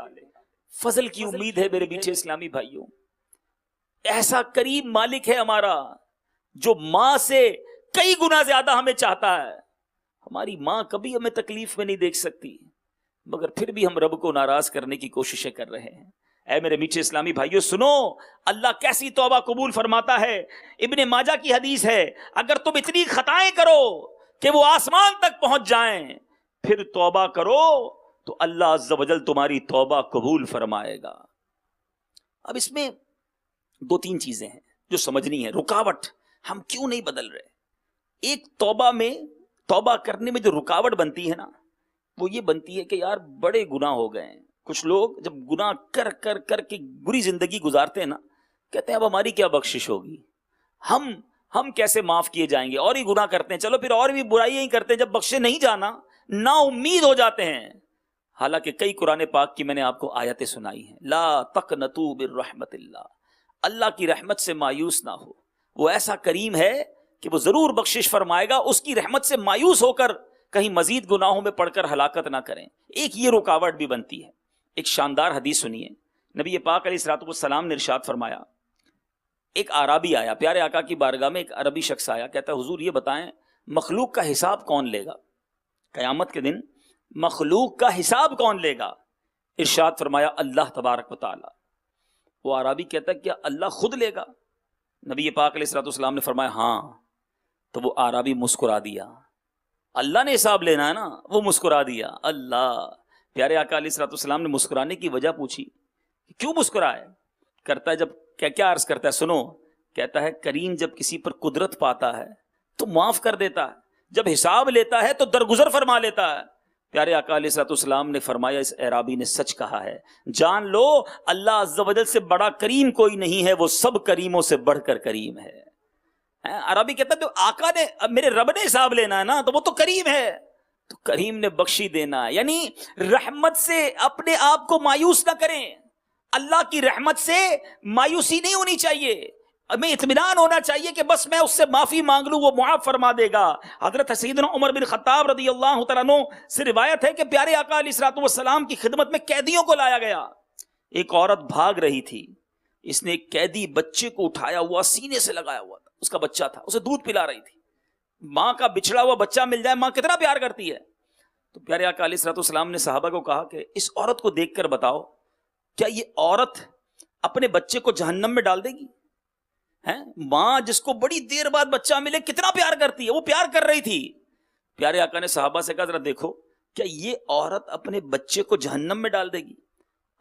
فضل کی امید ہے میرے میٹھے اسلامی بھائیوں، ایسا کریم مالک ہے ہمارا جو ماں سے کئی گنا زیادہ ہمیں چاہتا ہے۔ ہماری ماں کبھی ہمیں تکلیف میں نہیں دیکھ سکتی، مگر پھر بھی ہم رب کو ناراض کرنے کی کوششیں کر رہے ہیں۔ اے میرے میٹھے اسلامی بھائیوں سنو، اللہ کیسی توبہ قبول فرماتا ہے۔ ابن ماجہ کی حدیث ہے، اگر تم اتنی خطائیں کرو کہ وہ آسمان تک پہنچ جائیں، پھر توبہ کرو تو اللہ عز و جل تمہاری توبہ قبول فرمائے گا۔ اب اس میں دو تین چیزیں ہیں جو سمجھنی ہے۔ رکاوٹ، ہم کیوں نہیں بدل رہے؟ ایک توبہ کرنے میں جو رکاوٹ بنتی ہے نا، وہ یہ بنتی ہے کہ یار بڑے گناہ ہو گئے ہیں۔ کچھ لوگ جب گناہ کر کر کر کے بری زندگی گزارتے ہیں نا، کہتے ہیں اب ہماری کیا بخشش ہوگی، ہم کیسے معاف کیے جائیں گے، اور ہی گناہ کرتے ہیں، چلو پھر اور بھی برائیاں ہی کرتے ہیں، جب بخشے نہیں جانا نا امید ہو جاتے ہیں۔ حالانکہ کئی قرآن پاک کی میں نے آپ کو آیتیں سنائی ہیں، لا تقنطوا بالرحمت اللہ، اللہ کی رحمت سے مایوس نہ ہو، وہ ایسا کریم ہے کہ وہ ضرور بخشش فرمائے گا، اس کی رحمت سے مایوس ہو کر کہیں مزید گناہوں میں پڑھ کر ہلاکت نہ کریں۔ ایک یہ رکاوٹ بھی بنتی ہے۔ ایک شاندار حدیث سنیے، نبی پاک علیہ الصلوۃ والسلام نے ارشاد فرمایا، ایک اعرابی آیا، پیارے آقا کی بارگاہ میں ایک عربی شخص آیا، کہتا ہے حضور یہ بتائیں مخلوق کا حساب کون لے گا؟ قیامت کے دن مخلوق کا حساب کون لے گا؟ ارشاد فرمایا اللہ تبارک و تعالی۔ وہ اعرابی کہتا ہے کیا اللہ خود لے گا؟ نبی پاک علیہ الصلوۃ والسلام نے فرمایا ہاں۔ تو وہ اعرابی مسکرا دیا، اللہ نے حساب لینا ہے نا، وہ مسکرا دیا۔ اللہ، پیارے آقا علیہ الصلوۃ والسلام نے مسکرانے کی وجہ پوچھی، کیوں مسکرائے؟ کرتا ہے جب کیا عرض کرتا ہے، سنو، کہتا ہے کریم جب کسی پر قدرت پاتا ہے تو معاف کر دیتا ہے، جب حساب لیتا ہے تو درگزر فرما لیتا ہے۔ پیارے آقا علیہ الصلوۃ والسلام نے فرمایا اس اعرابی نے سچ کہا ہے، جان لو اللہ عز و جل سے بڑا کریم کوئی نہیں ہے، وہ سب کریموں سے بڑھ کر کریم ہے۔ عربی کہتا ہے تو آقا نے، میرے رب نے حساب لینا ہے نا، تو وہ تو کریم ہے، تو کریم نے بخشی دینا ہے۔ یعنی رحمت سے اپنے آپ کو مایوس نہ کریں، اللہ کی رحمت سے مایوسی نہیں ہونی چاہیے، ہمیں اطمینان ہونا چاہیے کہ بس میں اس سے معافی مانگ لوں وہ معاف فرما دے گا۔ حضرت سیدنا عمر بن خطاب رضی اللہ تعالیٰ عنہ سے روایت ہے کہ پیارے آقا علیہ الصلوۃ والسلام کی خدمت میں قیدیوں کو لایا گیا۔ ایک عورت بھاگ رہی تھی، اس نے ایک قیدی بچے کو اٹھایا ہوا سینے سے لگایا ہوا تھا، اس کا بچہ تھا، اسے دودھ پلا رہی تھی۔ ماں کا بچھڑا ہوا بچہ مل جائے ماں کتنا پیار کرتی ہے۔ تو پیارے آقا علیہ الصلوۃ والسلام نے صحابہ کو کہا کہ اس عورت کو دیکھ کر بتاؤ کیا یہ عورت اپنے بچے کو جہنم میں ڈال دے گی؟ ماں جس کو بڑی دیر بعد بچہ ملے کتنا پیار کرتی ہے، وہ پیار کر رہی تھی۔ پیارے آقا نے صحابہ سے کہا ذرا دیکھو کیا یہ عورت اپنے بچے کو جہنم میں ڈال دے گی؟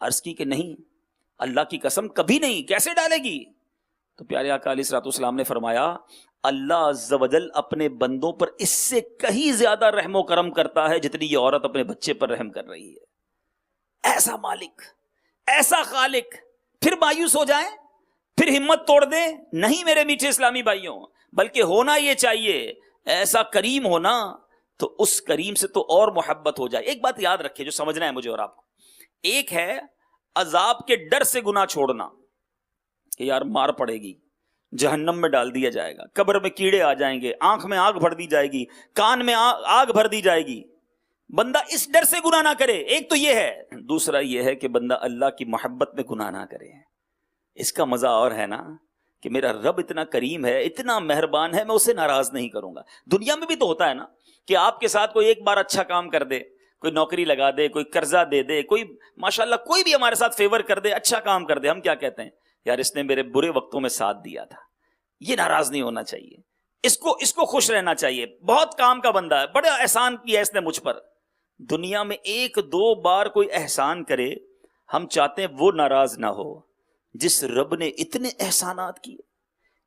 عرض کی کہ نہیں، اللہ کی قسم کبھی نہیں، کیسے ڈالے گی؟ تو پیارے آقا علیہ الصلوۃ والسلام نے فرمایا اللہ عز و جل اپنے بندوں پر اس سے کہیں زیادہ رحم و کرم کرتا ہے جتنی یہ عورت اپنے بچے پر رحم کر رہی ہے۔ ایسا مالک، ایسا خالق، پھر مایوس ہو جائیں، پھر ہمت توڑ دیں؟ نہیں میرے میٹھے اسلامی بھائیوں، بلکہ ہونا یہ چاہیے ایسا کریم ہونا تو اس کریم سے تو اور محبت ہو جائے۔ ایک بات یاد رکھیں جو سمجھنا ہے مجھے اور آپ کو، ایک ہے عذاب کے ڈر سے گناہ چھوڑنا کہ یار مار پڑے گی، جہنم میں ڈال دیا جائے گا، قبر میں کیڑے آ جائیں گے، آنکھ میں آگ بھر دی جائے گی، کان میں آگ بھر دی جائے گی، بندہ اس ڈر سے گناہ نہ کرے۔ ایک تو یہ ہے، دوسرا یہ ہے کہ بندہ اللہ کی محبت میں گناہ نہ کرے۔ اس کا مزہ اور ہے نا کہ میرا رب اتنا کریم ہے، اتنا مہربان ہے، میں اسے ناراض نہیں کروں گا۔ دنیا میں بھی تو ہوتا ہے نا کہ آپ کے ساتھ کوئی ایک بار اچھا کام کر دے، کوئی نوکری لگا دے، کوئی قرضہ دے دے، کوئی ماشاءاللہ کوئی بھی ہمارے ساتھ فیور کر دے، اچھا کام کر دے، ہم کیا کہتے ہیں؟ یار اس نے میرے برے وقتوں میں ساتھ دیا تھا۔ یہ ناراض نہیں ہونا چاہیے، اس کو خوش رہنا چاہیے، بہت کام کا بندہ ہے، بڑا احسان کیا اس نے مجھ پر۔ دنیا میں ایک دو بار کوئی احسان کرے، ہم چاہتے ہیں وہ ناراض نہ ہو۔ جس رب نے اتنے احسانات کیے،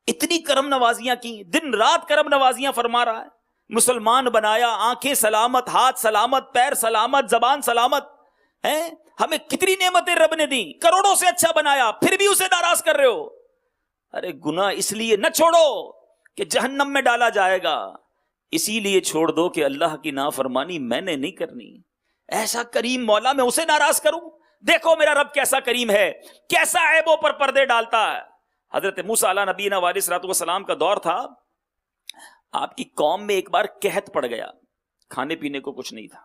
اتنی کرم نوازیاں کی، دن رات کرم نوازیاں فرما رہا ہے، مسلمان بنایا، آنکھیں سلامت، ہاتھ سلامت، پیر سلامت، زبان سلامت ہیں، ہمیں کتنی نعمتیں رب نے دی، کروڑوں سے اچھا بنایا، پھر بھی اسے ناراض کر رہے ہو. ارے گناہ اس لیے نہ چھوڑو کہ جہنم میں ڈالا جائے گا، اسی لیے چھوڑ دو کہ اللہ کی نافرمانی میں نے نہیں کرنی. ایسا کریم مولا میں اسے ناراض کروں؟ دیکھو میرا رب کیسا کریم ہے، کیسا عیبوں پر پردے ڈالتا ہے. حضرت موسیٰ علیہ نبینا علیہ الصلوۃ والسلام کا دور تھا، آپ کی قوم میں ایک بار قحط پڑ گیا، کھانے پینے کو کچھ نہیں تھا،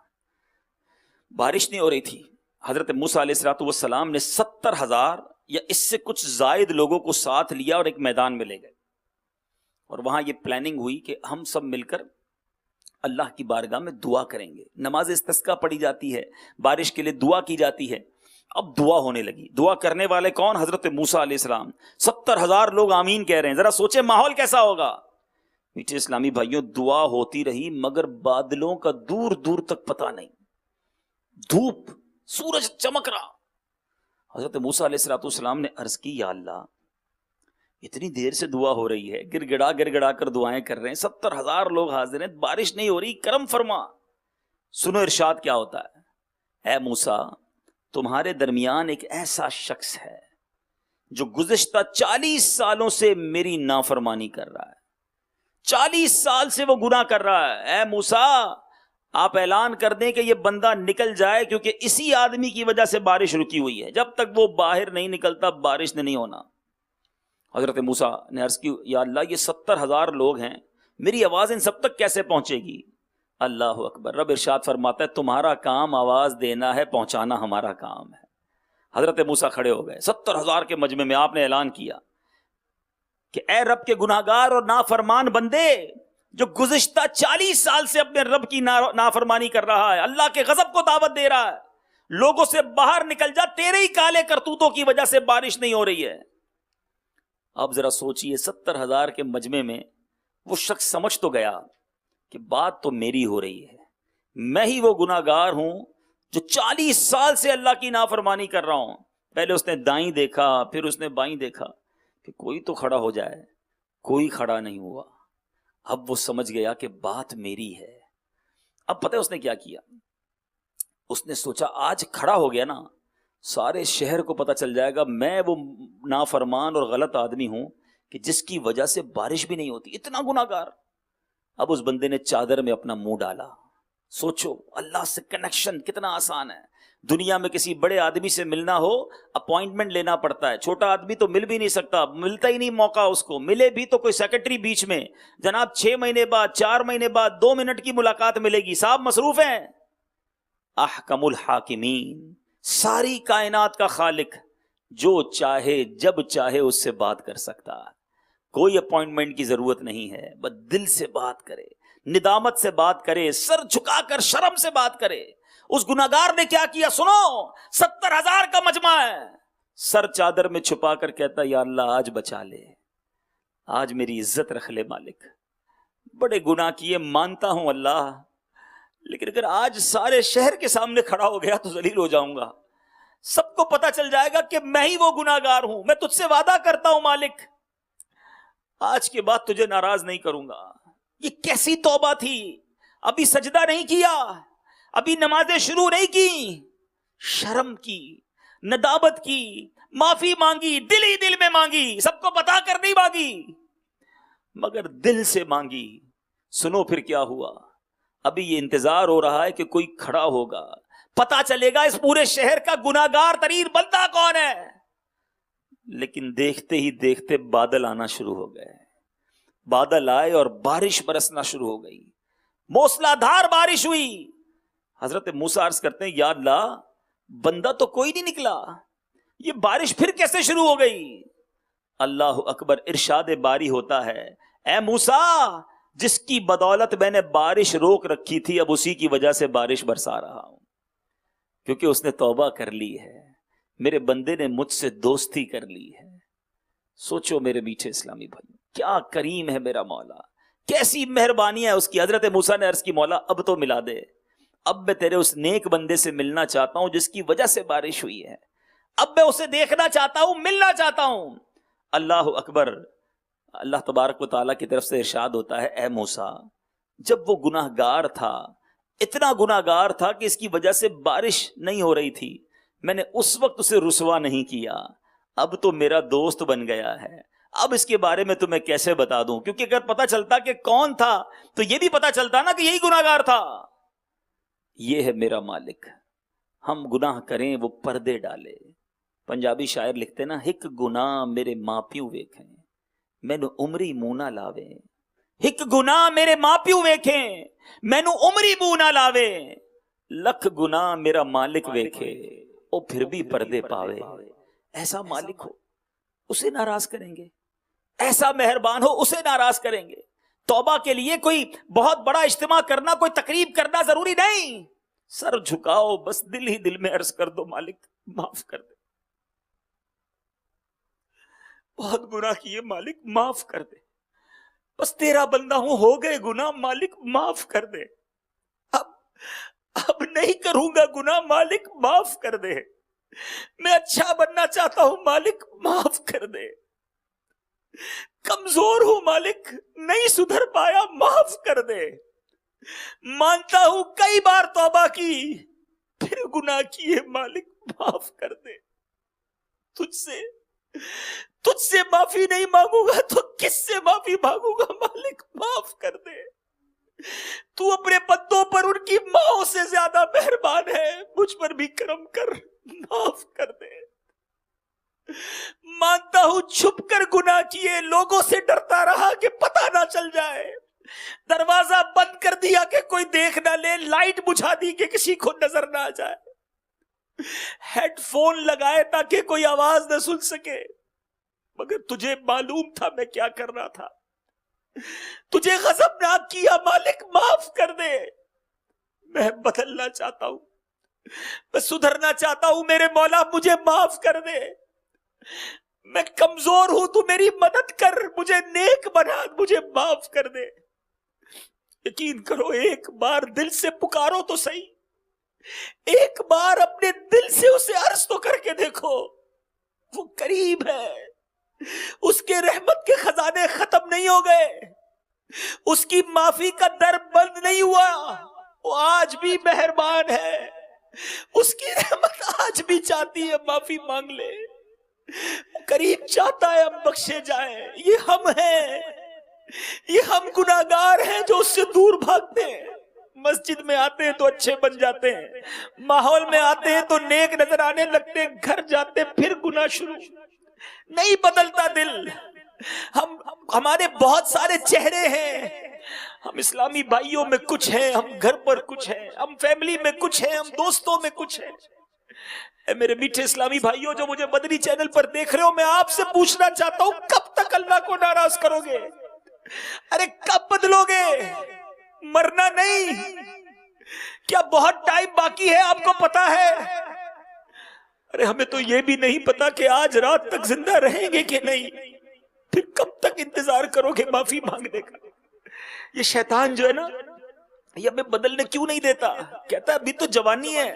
بارش نہیں ہو رہی تھی. حضرت موسیٰ علیہ الصلوۃ والسلام نے 70,000 یا اس سے کچھ زائد لوگوں کو ساتھ لیا اور ایک میدان میں لے گئے، اور وہاں یہ پلاننگ ہوئی کہ ہم سب مل کر اللہ کی بارگاہ میں دعا کریں گے. نماز استسقاء پڑھی جاتی ہے، بارش کے لیے دعا کی جاتی ہے. اب دعا ہونے لگی. دعا کرنے والے کون؟ حضرت موسیٰ علیہ السلام. 70,000 لوگ آمین کہہ رہے ہیں. ذرا سوچیں ماحول کیسا ہوگا. میٹھے اسلامی بھائیوں، دعا ہوتی رہی مگر بادلوں کا دور دور تک پتہ نہیں، دھوپ، سورج چمک رہا. حضرت موسیٰ علیہ السلام نے عرض کی، یا اللہ اتنی دیر سے دعا ہو رہی ہے، گر گڑا کر دعائیں کر رہے ہیں، 70,000 لوگ حاضر ہیں، بارش نہیں ہو رہی، کرم فرما. سنو ارشاد کیا ہوتا ہے. اے موسیٰ، تمہارے درمیان ایک ایسا شخص ہے جو گزشتہ 40 سالوں سے میری نافرمانی کر رہا ہے، 40 سال سے وہ گناہ کر رہا ہے. اے موسیٰ، آپ اعلان کر دیں کہ یہ بندہ نکل جائے، کیونکہ اسی آدمی کی وجہ سے بارش رکی ہوئی ہے، جب تک وہ باہر نہیں نکلتا بارش نہیں ہونا. حضرت موسیٰ نے عرض کی، یا اللہ یہ 70,000 لوگ ہیں، میری آواز ان سب تک کیسے پہنچے گی؟ اللہ اکبر. رب ارشاد فرماتا ہے، تمہارا کام آواز دینا ہے، پہنچانا ہمارا کام ہے. حضرت موسیٰ کھڑے ہو گئے. 70,000 کے مجمع میں آپ نے اعلان کیا کہ اے رب کے گناہگار اور نافرمان بندے، جو گزشتہ 40 سال سے اپنے رب کی نافرمانی کر رہا ہے، اللہ کے غضب کو دعوت دے رہا ہے، لوگوں سے باہر نکل جا، تیرے ہی کالے کرتوتوں کی وجہ سے بارش نہیں ہو رہی ہے. اب ذرا سوچئے، 70,000 کے مجمع میں وہ شخص سمجھ تو گیا کہ بات تو میری ہو رہی ہے، میں ہی وہ گناہگار ہوں جو 40 سال سے اللہ کی نافرمانی کر رہا ہوں. پہلے اس نے دائیں دیکھا، پھر اس نے بائیں دیکھا کہ کوئی تو کھڑا ہو جائے، کوئی کھڑا نہیں ہوا. اب وہ سمجھ گیا کہ بات میری ہے. اب پتہ ہے اس نے کیا کیا؟ اس نے سوچا آج کھڑا ہو گیا نا، سارے شہر کو پتہ چل جائے گا میں وہ نافرمان اور غلط آدمی ہوں کہ جس کی وجہ سے بارش بھی نہیں ہوتی، اتنا گناہگار. اب اس بندے نے چادر میں اپنا منہ ڈالا. سوچو اللہ سے کنیکشن کتنا آسان ہے. دنیا میں کسی بڑے آدمی سے ملنا ہو اپوائنٹمنٹ لینا پڑتا ہے، چھوٹا آدمی تو مل بھی نہیں سکتا، ملتا ہی نہیں موقع اس کو، ملے بھی تو کوئی سیکرٹری بیچ میں، جناب 6 مہینے بعد، 4 مہینے بعد 2 منٹ کی ملاقات ملے گی، صاحب مصروف ہیں. احکم الحاکمین، ساری کائنات کا خالق، جو چاہے جب چاہے اس سے بات کر سکتا ہے، کوئی اپوائنٹمنٹ کی ضرورت نہیں ہے، بس دل سے بات کرے، ندامت سے بات کرے، سر جھکا کر شرم سے بات کرے. اس گناہگار نے کیا کیا سنو، 70,000 کا مجمع ہے، سر چادر میں چھپا کر کہتا یا اللہ آج بچا لے، آج میری عزت رکھ لے مالک، بڑے گناہ کیے مانتا ہوں اللہ، لیکن اگر آج سارے شہر کے سامنے کھڑا ہو گیا تو ذلیل ہو جاؤں گا، سب کو پتا چل جائے گا کہ میں ہی وہ گناہگار ہوں. میں تجھ سے وعدہ کرتا ہوں مالک، آج کے بعد تجھے ناراض نہیں کروں گا. یہ کیسی توبہ تھی، ابھی سجدہ نہیں کیا، ابھی نمازیں شروع نہیں کی، شرم کی، ندامت کی، معافی مانگی، دل ہی دل میں مانگی، سب کو بتا کر نہیں مانگی مگر دل سے مانگی. سنو پھر کیا ہوا. ابھی یہ انتظار ہو رہا ہے کہ کوئی کھڑا ہوگا، پتا چلے گا اس پورے شہر کا گناہگار ترین بندہ کون ہے. لیکن دیکھتے ہی دیکھتے بادل آنا شروع ہو گئے. بادل آئے اور بارش برسنا شروع ہو گئی، موسلا دھار بارش ہوئی. حضرت موسیٰ عرض کرتے ہیں یا اللہ بندہ تو کوئی نہیں نکلا، یہ بارش پھر کیسے شروع ہو گئی؟ اللہ اکبر. ارشاد باری ہوتا ہے اے موسیٰ، جس کی بدولت میں نے بارش روک رکھی تھی اب اسی کی وجہ سے بارش برسا رہا ہوں، کیونکہ اس نے توبہ کر لی ہے، میرے بندے نے مجھ سے دوستی کر لی ہے. سوچو میرے میٹھے اسلامی بھائی، کیا کریم ہے میرا مولا، کیسی مہربانی ہے اس کی. حضرت موسیٰ نے عرض کی مولا اب تو ملا دے، اب میں تیرے اس نیک بندے سے ملنا چاہتا ہوں جس کی وجہ سے بارش ہوئی ہے، اب میں اسے دیکھنا چاہتا ہوں، ملنا چاہتا ہوں. اللہ اکبر. اللہ تبارک و تعالیٰ کی طرف سے ارشاد ہوتا ہے اے موسیٰ جب وہ گناہگار تھا، اتنا گناہگار تھا کہ اس کی وجہ سے بارش نہیں ہو رہی تھی، میں نے اس وقت اسے رسوا نہیں کیا، اب تو میرا دوست بن گیا ہے، اب اس کے بارے میں تمہیں کیسے بتا دوں، کیونکہ اگر پتا چلتا کہ کون تھا تو یہ بھی پتا چلتا نا کہ یہی گناہگار تھا۔ یہ ہے میرا مالک، ہم گناہ کریں وہ پردے ڈالے۔ پنجابی شاعر لکھتے نا، ہک گناہ میرے ماں پیو ویکھیں مینو عمری منہ نہ لاوے، ہک گناہ میرے ماں پیو ویکھیں مینو عمری منہ نہ لاوے، لکھ گناہ میرا مالک ویکھے او پھر بھی پردے پاوے۔ ایسا مالک ہو اسے ناراض کریں گے، ایسا مہربان ہو اسے ناراض کریں گے۔ توبہ کے لیے کوئی بہت بڑا اجتماع کرنا، کوئی تقریب کرنا ضروری نہیں، سر جھکاؤ، بس دل ہی دل میں عرض کر دو، مالک معاف کر دے، بہت گناہ کیے مالک معاف کر دے، بس تیرا بندہ ہوں، ہو گئے گناہ مالک معاف کر دے، اب نہیں کروں گا گناہ مالک معاف کر دے، میں اچھا بننا چاہتا ہوں مالک معاف کر دے، کمزور ہوں مالک نہیں سدھر پایا معاف کر دے، مانتا ہوں کئی بار توبہ کی پھر گناہ کیے مالک معاف کر دے، تجھ سے معافی نہیں مانگوں گا تو کس سے معافی مانگوں گا، مالک معاف کر دے، تو اپنے بندوں پر ان کی ماؤں سے زیادہ مہربان ہے، مجھ پر بھی کرم کر، معاف کر دے۔ مانتا ہوں چھپ کر گناہ کیے، لوگوں سے ڈرتا رہا کہ پتہ نہ چل جائے، دروازہ بند کر دیا کہ کوئی دیکھ نہ لے، لائٹ بجھا دی کہ کسی کو نظر نہ آ جائے، ہیڈ فون لگائے تاکہ کوئی آواز نہ سن سکے، مگر تجھے معلوم تھا میں کیا کر رہا تھا، تجھے غضب نہ کیا، مالک معاف کر دے، میں بدلنا چاہتا ہوں، میں سدھرنا چاہتا ہوں، میرے مولا مجھے معاف کر دے، میں کمزور ہوں، تو میری مدد کر، مجھے نیک بنا، مجھے معاف کر دے۔ یقین کرو، ایک بار دل سے پکارو تو صحیح، ایک بار اپنے دل سے اسے عرض تو کر کے دیکھو، وہ قریب ہے، اس کے رحمت کے خزانے ختم نہیں ہو گئے، اس کی معافی کا در بند نہیں ہوا، وہ آج بھی مہربان ہے، اس کی رحمت آج بھی چاہتی ہے معافی مانگ لے، قریب چاہتا ہے ہم بخشے جائیں، یہ ہم ہیں، یہ ہم گناہگار ہیں جو اس سے دور بھاگتے ہیں، مسجد میں آتے ہیں تو اچھے بن جاتے ہیں، ماحول میں آتے ہیں تو نیک نظر آنے لگتے ہیں، گھر جاتے پھر گناہ شروع، نہیں بدلتا دل، ہمارے بہت سارے چہرے ہیں، ہم اسلامی بھائیوں میں کچھ ہیں، ہم گھر پر کچھ ہیں، ہم فیملی میں کچھ ہیں، ہم دوستوں میں کچھ ہیں۔ اے میرے میٹھے اسلامی بھائیوں جو مجھے مدنی چینل پر دیکھ رہے ہو، میں آپ سے پوچھنا چاہتا ہوں، کب تک اللہ کو ناراض کرو گے؟ ارے کب بدلو گے؟ مرنا نہیں، کیا بہت ٹائم باقی ہے آپ کو پتا ہے؟ ارے ہمیں تو یہ بھی نہیں پتا کہ آج رات تک زندہ رہیں گے کہ نہیں، پھر کب تک انتظار کرو گے معافی مانگنے کا؟ یہ شیطان جو ہے نا، یہ ہمیں بدلنے کیوں نہیں دیتا؟ کہتا ہے ابھی تو جوانی ہے،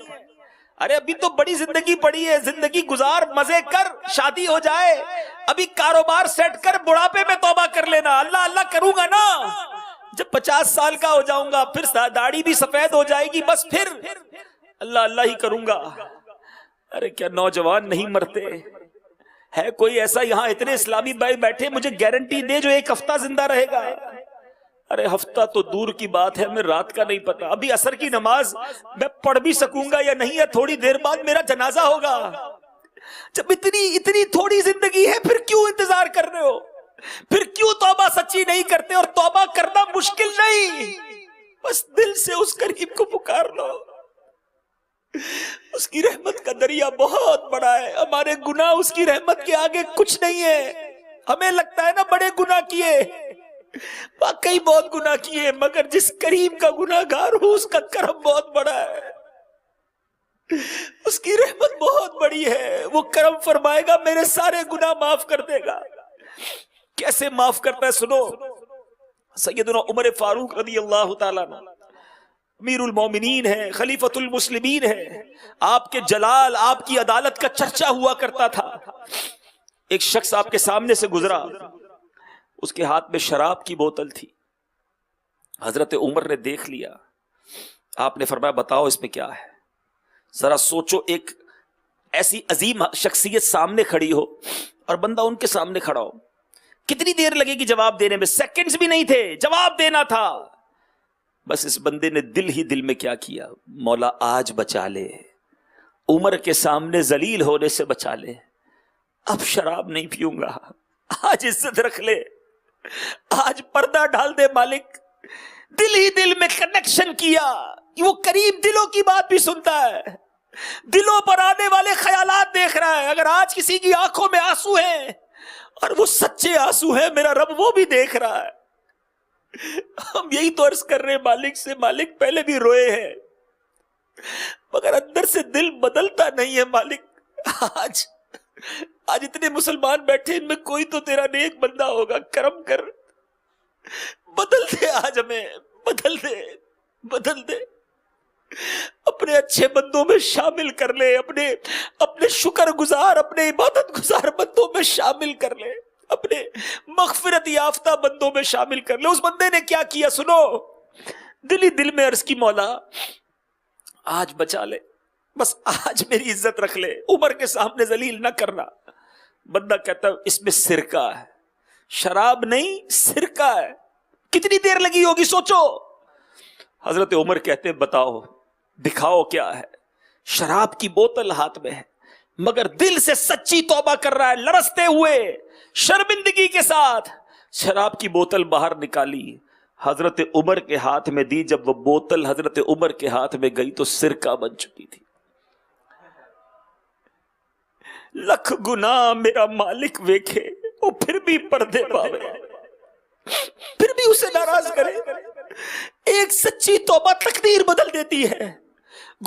ارے ابھی تو بڑی زندگی پڑی ہے، زندگی گزار، مزے کر، شادی ہو جائے، ابھی کاروبار سیٹ کر، بڑھاپے میں توبہ کر لینا، اللہ اللہ کروں گا نا، جب 50 سال کا ہو جاؤں گا پھر داڑھی بھی سفید ہو جائے گی، بس پھر اللہ اللہ ہی کروں گا۔ ارے کیا نوجوان نہیں مرتے؟ ہے کوئی ایسا یہاں اتنے اسلامی بھائی بیٹھے مجھے گارنٹی دے جو 1 ہفتہ زندہ رہے گا؟ ارے ہفتہ تو دور کی بات ہے، ہمیں رات کا نہیں پتا، ابھی عصر کی نماز میں پڑھ بھی سکوں گا یا نہیں، یا تھوڑی دیر بعد میرا جنازہ ہوگا۔ جب اتنی تھوڑی زندگی ہے پھر کیوں انتظار کر رہے ہو؟ پھر کیوں توبہ سچی نہیں کرتے؟ اور توبہ کرنا مشکل نہیں، بس دل سے اس قریب کو پکار لو، اس کی رحمت کا دریا بہت بڑا ہے، ہمارے گناہ اس کی رحمت کے آگے کچھ نہیں ہے۔ ہمیں لگتا ہے نا بڑے گناہ کیے، واقعی بہت گناہ کیے، مگر جس کریم کا گناہگار ہو اس کا کرم بہت بڑا ہے، اس کی رحمت بہت بڑی ہے، وہ کرم فرمائے گا، میرے سارے گناہ معاف کر دے گا۔ کیسے معاف کرتا ہے سنو، سیدنا عمر فاروق رضی اللہ تعالیٰ عنہ امیر المومنین ہے، خلیفۃ المسلمین ہے، آپ کے جلال، آپ کی عدالت کا چرچا ہوا کرتا تھا۔ ایک شخص آپ کے سامنے سے گزرا، اس کے ہاتھ میں شراب کی بوتل تھی، حضرت عمر نے دیکھ لیا. آپ نے فرمایا بتاؤ اس میں کیا ہے. ذرا سوچو, ایک ایسی عظیم شخصیت سامنے کھڑی ہو اور بندہ ان کے سامنے کھڑا ہو, کتنی دیر لگے گی جواب دینے میں؟ سیکنڈز بھی نہیں تھے, جواب دینا تھا. بس اس بندے نے دل ہی دل میں کیا کیا, مولا آج بچا لے, عمر کے سامنے ذلیل ہونے سے بچا لے, اب شراب نہیں پیوں گا, آج عزت رکھ لے, آج پردہ ڈال دے مالک. دل ہی دل میں کنیکشن کیا. وہ قریب دلوں کی بات بھی سنتا ہے, دلوں پر آنے والے خیالات دیکھ رہا ہے. اگر آج کسی کی آنکھوں میں آنسو ہیں اور وہ سچے آنسو ہیں, میرا رب وہ بھی دیکھ رہا ہے. ہم یہی تو عرض کر رہے ہیں مالک سے, مالک پہلے بھی روئے ہیں مگر اندر سے دل بدلتا نہیں ہے. مالک آج اتنے مسلمان بیٹھے, ان میں کوئی تو تیرا نیک بندہ ہوگا, کرم کر, بدل دے, آج ہمیں بدل دے, بدل دے, اپنے اچھے بندوں میں شامل کر لے, اپنے شکر گزار, اپنے عبادت گزار بندوں میں شامل کر لے, اپنے مغفرت یافتہ بندوں میں شامل کر لے. اس بندے نے کیا کیا سنو, دل ہی دل میں عرض کی مولا آج بچا لے, بس آج میری عزت رکھ لے, عمر کے سامنے ذلیل نہ کرنا. بندہ کہتا ہے اس میں سرکہ ہے, شراب نہیں سرکہ ہے. کتنی دیر لگی ہوگی سوچو. حضرت عمر کہتے ہیں بتاؤ, دکھاؤ کیا ہے. شراب کی بوتل ہاتھ میں ہے مگر دل سے سچی توبہ کر رہا ہے, لرزتے ہوئے شرمندگی کے ساتھ شراب کی بوتل باہر نکالی, حضرت عمر کے ہاتھ میں دی. جب وہ بوتل حضرت عمر کے ہاتھ میں گئی تو سرکہ بن چکی تھی. لکھ گناہ میرا مالک ویکھے, وہ پھر بھی پردے پاوے, پھر بھی اسے ناراض کرے. ایک سچی توبہ تقدیر بدل دیتی ہے,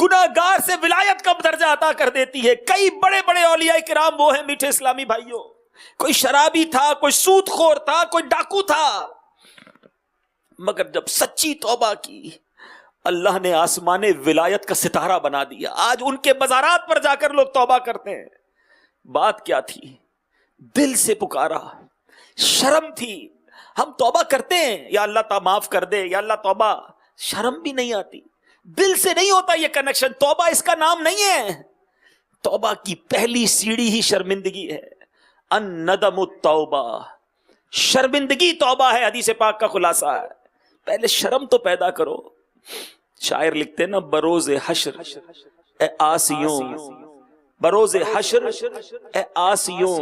گناہگار سے ولایت کا درجہ عطا کر دیتی ہے. کئی بڑے بڑے اولیاء کرام وہ ہیں میٹھے اسلامی بھائیوں, کوئی شرابی تھا, کوئی سود خور تھا, کوئی ڈاکو تھا, مگر جب سچی توبہ کی اللہ نے آسمان ولایت کا ستارہ بنا دیا. آج ان کے بازارات پر جا کر لوگ توبہ کرتے ہیں. بات کیا تھی؟ دل سے پکارا, شرم تھی. ہم توبہ کرتے ہیں یا اللہ تعالیٰ معاف کر دے, یا اللہ توبہ, شرم بھی نہیں آتی, دل سے نہیں ہوتا یہ کنیکشن. توبہ اس کا نام نہیں ہے. توبہ کی پہلی سیڑھی ہی شرمندگی ہے. الندم التوبہ, شرمندگی توبہ ہے. حدیث پاک کا خلاصہ ہے. پہلے شرم تو پیدا کرو. شاعر لکھتے نا, بروز حشر اے آسیوں, بروز حشر اے آسیوں,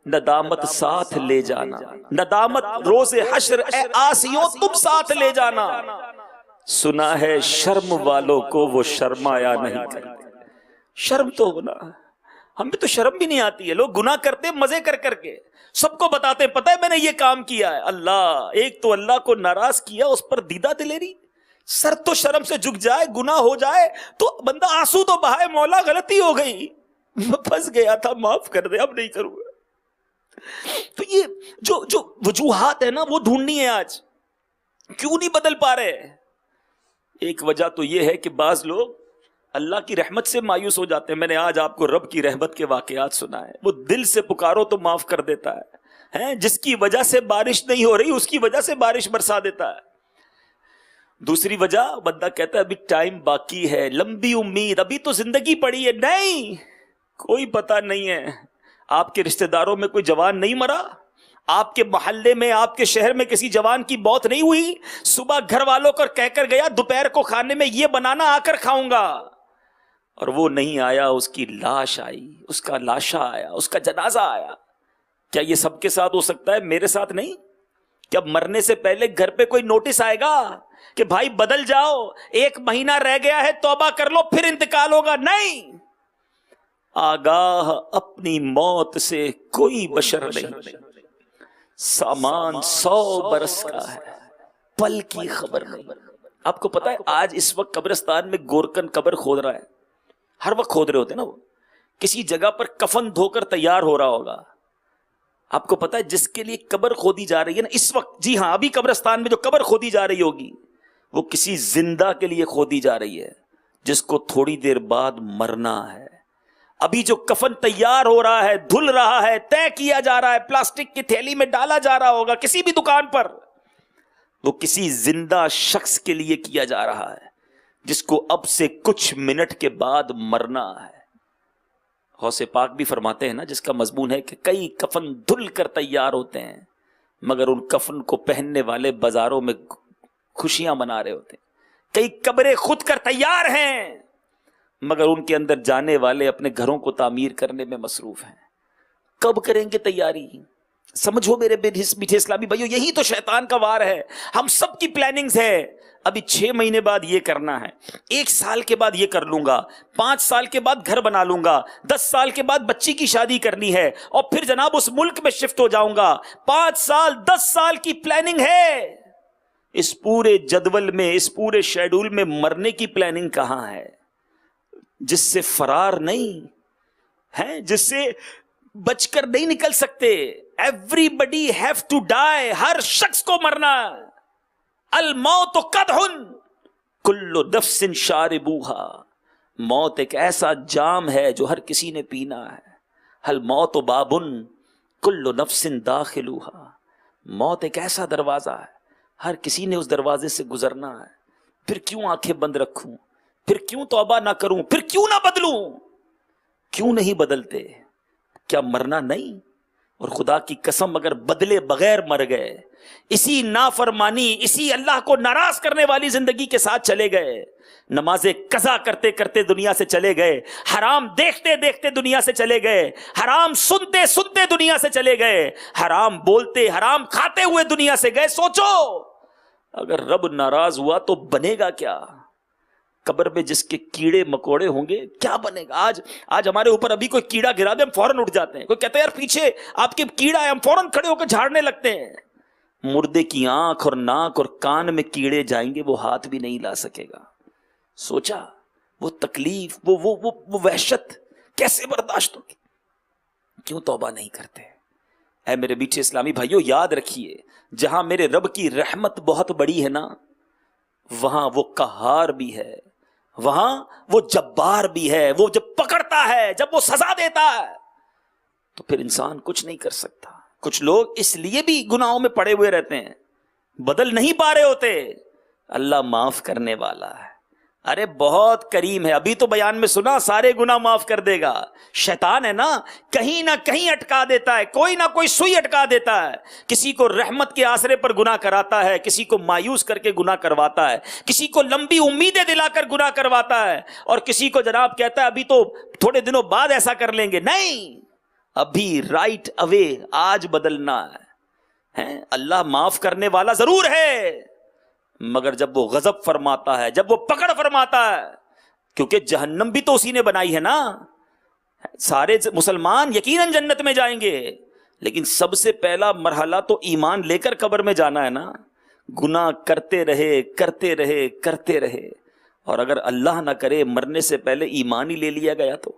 ندامت ساتھ لے جانا, ندامت روز حشر اے آسیوں تم ساتھ لے جانا. سنا ہے شرم والوں کو وہ شرمایا نہیں کرتے. شرم تو ہونا, ہمیں تو شرم بھی نہیں آتی ہے. لوگ گناہ کرتے مزے کر کر کے, سب کو بتاتے ہیں پتہ ہے میں نے یہ کام کیا ہے. اللہ, ایک تو اللہ کو ناراض کیا, اس پر دیدہ دلیری. سر تو شرم سے جھک جائے, گناہ ہو جائے تو بندہ آنسو تو بہائے, مولا غلطی ہو گئی, میں پھنس گیا تھا, معاف کر دے, اب نہیں کروں گا. تو یہ جو وجوہات ہے نا وہ ڈھونڈنی ہے. آج کیوں نہیں بدل پا رہے؟ ایک وجہ تو یہ ہے کہ بعض لوگ اللہ کی رحمت سے مایوس ہو جاتے ہیں. میں نے آج آپ کو رب کی رحمت کے واقعات سنا ہے. وہ دل سے پکارو تو معاف کر دیتا ہے. جس کی وجہ سے بارش نہیں ہو رہی اس کی وجہ سے بارش برسا دیتا ہے. دوسری وجہ, بندہ کہتا ہے ابھی ٹائم باقی ہے, لمبی امید, ابھی تو زندگی پڑی ہے. نہیں, کوئی پتہ نہیں ہے. آپ کے رشتہ داروں میں کوئی جوان نہیں مرا, آپ کے محلے میں, آپ کے شہر میں کسی جوان کی موت نہیں ہوئی. صبح گھر والوں کو کہہ کر گیا دوپہر کو کھانے میں یہ بنانا, آ کر کھاؤں گا, اور وہ نہیں آیا. اس کی لاش آئی, اس کا لاشا آیا, اس کا جنازہ آیا. کیا یہ سب کے ساتھ ہو سکتا ہے, میرے ساتھ نہیں؟ کیا مرنے سے پہلے گھر پہ کوئی نوٹس آئے گا کہ بھائی بدل جاؤ, 1 مہینہ رہ گیا ہے, توبہ کر لو, پھر انتقال ہوگا؟ نہیں. آگاہ اپنی موت سے کوئی بشر نہیں, سامان 100 برس کا ہے, پل کی خبر نہیں. آپ کو پتا ہے آج اس وقت قبرستان میں گورکن قبر کھود رہا ہے. ہر وقت کھود رہے ہوتے ہیں نا, وہ کسی جگہ پر کفن دھو کر تیار ہو رہا ہوگا. آپ کو پتا ہے جس کے لیے قبر کھودی جا رہی ہے نا اس وقت, جی ہاں, ابھی قبرستان میں جو قبر کھودی جا رہی ہوگی وہ کسی زندہ کے لیے کھودی جا رہی ہے جس کو تھوڑی دیر بعد مرنا ہے. ابھی جو کفن تیار ہو رہا ہے, دھل رہا ہے, طے کیا جا رہا ہے, پلاسٹک کی تھیلی میں ڈالا جا رہا ہوگا کسی بھی دکان پر, وہ کسی زندہ شخص کے لیے کیا جا رہا ہے جس کو اب سے کچھ منٹ کے بعد مرنا ہے۔ غوث پاک بھی فرماتے ہیں نا، جس کا مضمون ہے کہ کئی کفن دھل کر تیار ہوتے ہیں مگر ان کفن کو پہننے والے بازاروں میں خوشیاں منا رہے ہوتے ہیں، کئی قبریں خود کر تیار ہیں مگر ان کے اندر جانے والے اپنے گھروں کو تعمیر کرنے میں مصروف ہیں۔ کب کریں گے تیاری؟ سمجھو میرے میٹھے اسلامی بھائیو، یہی تو شیطان کا وار ہے۔ ہم سب کی پلاننگز ہے، ابھی 6 مہینے بعد یہ کرنا ہے، 1 سال کے بعد یہ کر لوں گا، 5 سال کے بعد گھر بنا لوں گا، 10 سال کے بعد بچی کی شادی کرنی ہے اور پھر جناب اس ملک میں شفٹ ہو جاؤں گا۔ 5 سال 10 سال کی پلاننگ ہے۔ اس پورے جدول میں، اس پورے شیڈول میں مرنے کی پلاننگ کہاں ہے؟ جس سے فرار نہیں ہے، جس سے بچ کر نہیں نکل سکتے۔ Everybody have to die, ہر شخص کو مرنا۔ الموت قدح کل نفس شاربوہا، موت ایک ایسا جام ہے جو ہر کسی نے پینا ہے۔ الموت باب کل نفس داخلوہا، موت ایک ایسا دروازہ ہے ہر کسی نے اس دروازے سے گزرنا ہے۔ پھر کیوں آنکھیں بند رکھوں، پھر کیوں توبہ نہ کروں، پھر کیوں نہ بدلوں؟ کیوں نہیں بدلتے؟ کیا مرنا نہیں؟ اور خدا کی قسم اگر بدلے بغیر مر گئے، اسی نافرمانی، اسی اللہ کو ناراض کرنے والی زندگی کے ساتھ چلے گئے، نمازیں قضا کرتے کرتے دنیا سے چلے گئے، حرام دیکھتے دیکھتے دنیا سے چلے گئے، حرام سنتے سنتے دنیا سے چلے گئے، حرام بولتے حرام کھاتے ہوئے دنیا سے گئے، سوچو اگر رب ناراض ہوا تو بنے گا کیا؟ قبر میں جس کے کیڑے مکوڑے ہوں گے کیا بنے گا؟ آج ہمارے اوپر ابھی کوئی کیڑا گرا دے ہم فوراً اٹھ جاتے ہیں، کوئی کہتا ہے یار پیچھے آپ کے کیڑا ہے، ہم فوراً کھڑے ہو کر جھاڑنے لگتے ہیں۔ مردے کی آنکھ اور ناک اور کان میں کیڑے جائیں گے، وہ ہاتھ بھی نہیں لا سکے گا۔ سوچا وہ تکلیف، وہ وحشت کیسے برداشت ہوگی؟ کیوں توبہ نہیں کرتے؟ اے میرے میٹھے اسلامی بھائیوں، یاد رکھیے جہاں میرے رب کی رحمت بہت بڑی ہے نا، وہاں وہ قہار بھی ہے، وہاں وہ جبار بھی ہے۔ وہ جب پکڑتا ہے، جب وہ سزا دیتا ہے تو پھر انسان کچھ نہیں کر سکتا۔ کچھ لوگ اس لیے بھی گناہوں میں پڑے ہوئے رہتے ہیں، بدل نہیں پا رہے ہوتے۔ اللہ معاف کرنے والا ہے، ارے بہت کریم ہے، ابھی تو بیان میں سنا سارے گناہ معاف کر دے گا۔ شیطان ہے نا، کہیں نہ کہیں اٹکا دیتا ہے، کوئی نہ کوئی سوئی اٹکا دیتا ہے۔ کسی کو رحمت کے آسرے پر گناہ کراتا ہے، کسی کو مایوس کر کے گناہ کرواتا ہے، کسی کو لمبی امیدیں دلا کر گناہ کرواتا ہے، اور کسی کو جناب کہتا ہے ابھی تو تھوڑے دنوں بعد ایسا کر لیں گے۔ نہیں، ابھی رائٹ اوے، آج بدلنا ہے۔ اللہ معاف کرنے والا ضرور ہے، مگر جب وہ غضب فرماتا ہے، جب وہ پکڑ فرماتا ہے، کیونکہ جہنم بھی تو اسی نے بنائی ہے نا۔ سارے مسلمان یقیناً جنت میں جائیں گے، لیکن سب سے پہلا مرحلہ تو ایمان لے کر قبر میں جانا ہے نا۔ گناہ کرتے رہے کرتے رہے کرتے رہے، اور اگر اللہ نہ کرے مرنے سے پہلے ایمان ہی لے لیا گیا تو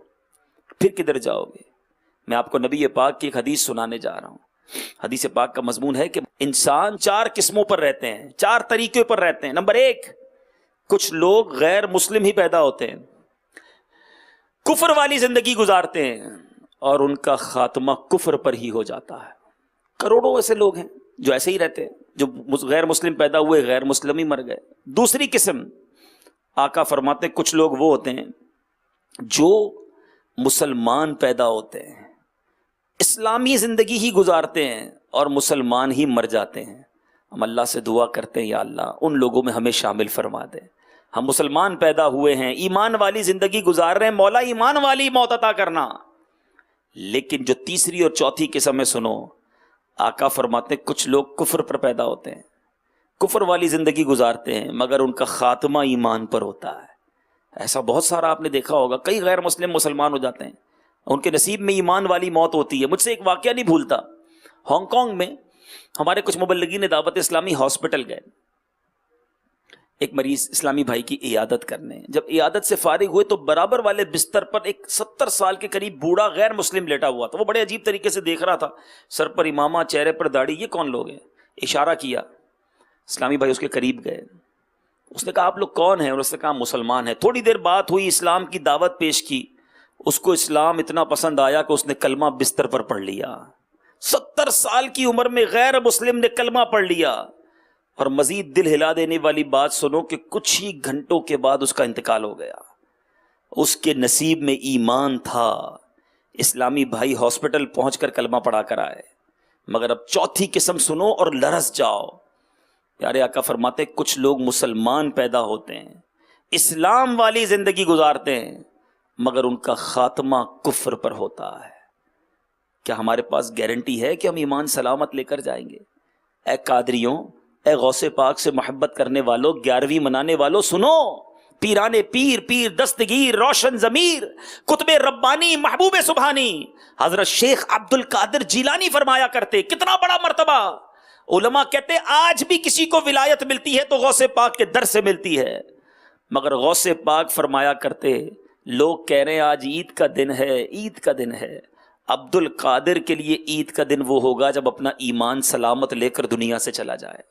پھر کدھر جاؤ گے؟ میں آپ کو نبی پاک کی ایک حدیث سنانے جا رہا ہوں۔ حدیث پاک کا مضمون ہے کہ انسان 4 قسموں پر رہتے ہیں، 4 طریقے پر رہتے ہیں۔ نمبر 1، کچھ لوگ غیر مسلم ہی پیدا ہوتے ہیں، کفر والی زندگی گزارتے ہیں، اور ان کا خاتمہ کفر پر ہی ہو جاتا ہے۔ کروڑوں ایسے لوگ ہیں جو ایسے ہی رہتے ہیں، جو غیر مسلم پیدا ہوئے، غیر مسلم ہی مر گئے۔ دوسری قسم، آقا فرماتے ہیں کچھ لوگ وہ ہوتے ہیں جو مسلمان پیدا ہوتے ہیں، اسلامی زندگی ہی گزارتے ہیں، اور مسلمان ہی مر جاتے ہیں۔ ہم اللہ سے دعا کرتے ہیں یا اللہ ان لوگوں میں ہمیں شامل فرما دے۔ ہم مسلمان پیدا ہوئے ہیں، ایمان والی زندگی گزار رہے ہیں، مولا ایمان والی موت عطا کرنا۔ لیکن جو تیسری اور چوتھی قسم ہے، سنو، آقا فرماتے ہیں کچھ لوگ کفر پر پیدا ہوتے ہیں، کفر والی زندگی گزارتے ہیں، مگر ان کا خاتمہ ایمان پر ہوتا ہے۔ ایسا بہت سارا آپ نے دیکھا ہوگا، کئی غیر مسلم مسلمان ہو جاتے ہیں، ان کے نصیب میں ایمان والی موت ہوتی ہے۔ مجھ سے ایک واقعہ نہیں بھولتا، ہانگ کانگ میں ہمارے کچھ مبلغین دعوت اسلامی ہاسپٹل گئے ایک مریض اسلامی بھائی کی عیادت کرنے۔ جب عیادت سے فارغ ہوئے تو برابر والے بستر پر ایک 70 سال کے قریب بوڑھا غیر مسلم لیٹا ہوا تھا۔ وہ بڑے عجیب طریقے سے دیکھ رہا تھا، سر پر امامہ، چہرے پر داڑھی، یہ کون لوگ ہیں؟ اشارہ کیا، اسلامی بھائی اس کے قریب گئے، اس نے کہا آپ لوگ کون ہیں؟ اور اس نے کہا مسلمان ہیں۔ تھوڑی دیر بات ہوئی، اسلام کی دعوت پیش کی، اس کو اسلام اتنا پسند آیا کہ اس نے کلمہ بستر پر پڑھ لیا۔ 70 سال کی عمر میں غیر مسلم نے کلمہ پڑھ لیا، اور مزید دل ہلا دینے والی بات سنو کہ کچھ ہی گھنٹوں کے بعد اس کا انتقال ہو گیا. اس کے نصیب میں ایمان تھا. اسلامی بھائی ہاسپٹل پہنچ کر کلمہ پڑھا کر آئے. مگر اب چوتھی قسم سنو اور لرز جاؤ. پیارے آقا فرماتے کچھ لوگ مسلمان پیدا ہوتے ہیں, اسلام والی زندگی گزارتے ہیں, مگر ان کا خاتمہ کفر پر ہوتا ہے. کیا ہمارے پاس گارنٹی ہے کہ ہم ایمان سلامت لے کر جائیں گے؟ اے قادریوں, اے غوث پاک سے محبت کرنے والوں, 11ویں منانے والوں, سنو. پیرانے پیر, پیر دستگیر, روشن ضمیر, کتب ربانی, محبوب سبحانی حضرت شیخ عبد القادر جیلانی فرمایا کرتے, کتنا بڑا مرتبہ. علماء کہتے آج بھی کسی کو ولایت ملتی ہے تو غوث پاک کے در سے ملتی ہے. مگر غوث پاک فرمایا کرتے, لوگ کہہ رہے ہیں آج عید کا دن ہے, عید کا دن ہے. عبد القادر کے لیے عید کا دن وہ ہوگا جب اپنا ایمان سلامت لے کر دنیا سے چلا جائے.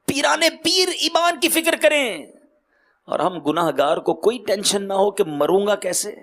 پیرانے پیر ایمان کی فکر کریں, اور ہم گناہ گار کو کوئی ٹینشن نہ ہو کہ مروں گا کیسے.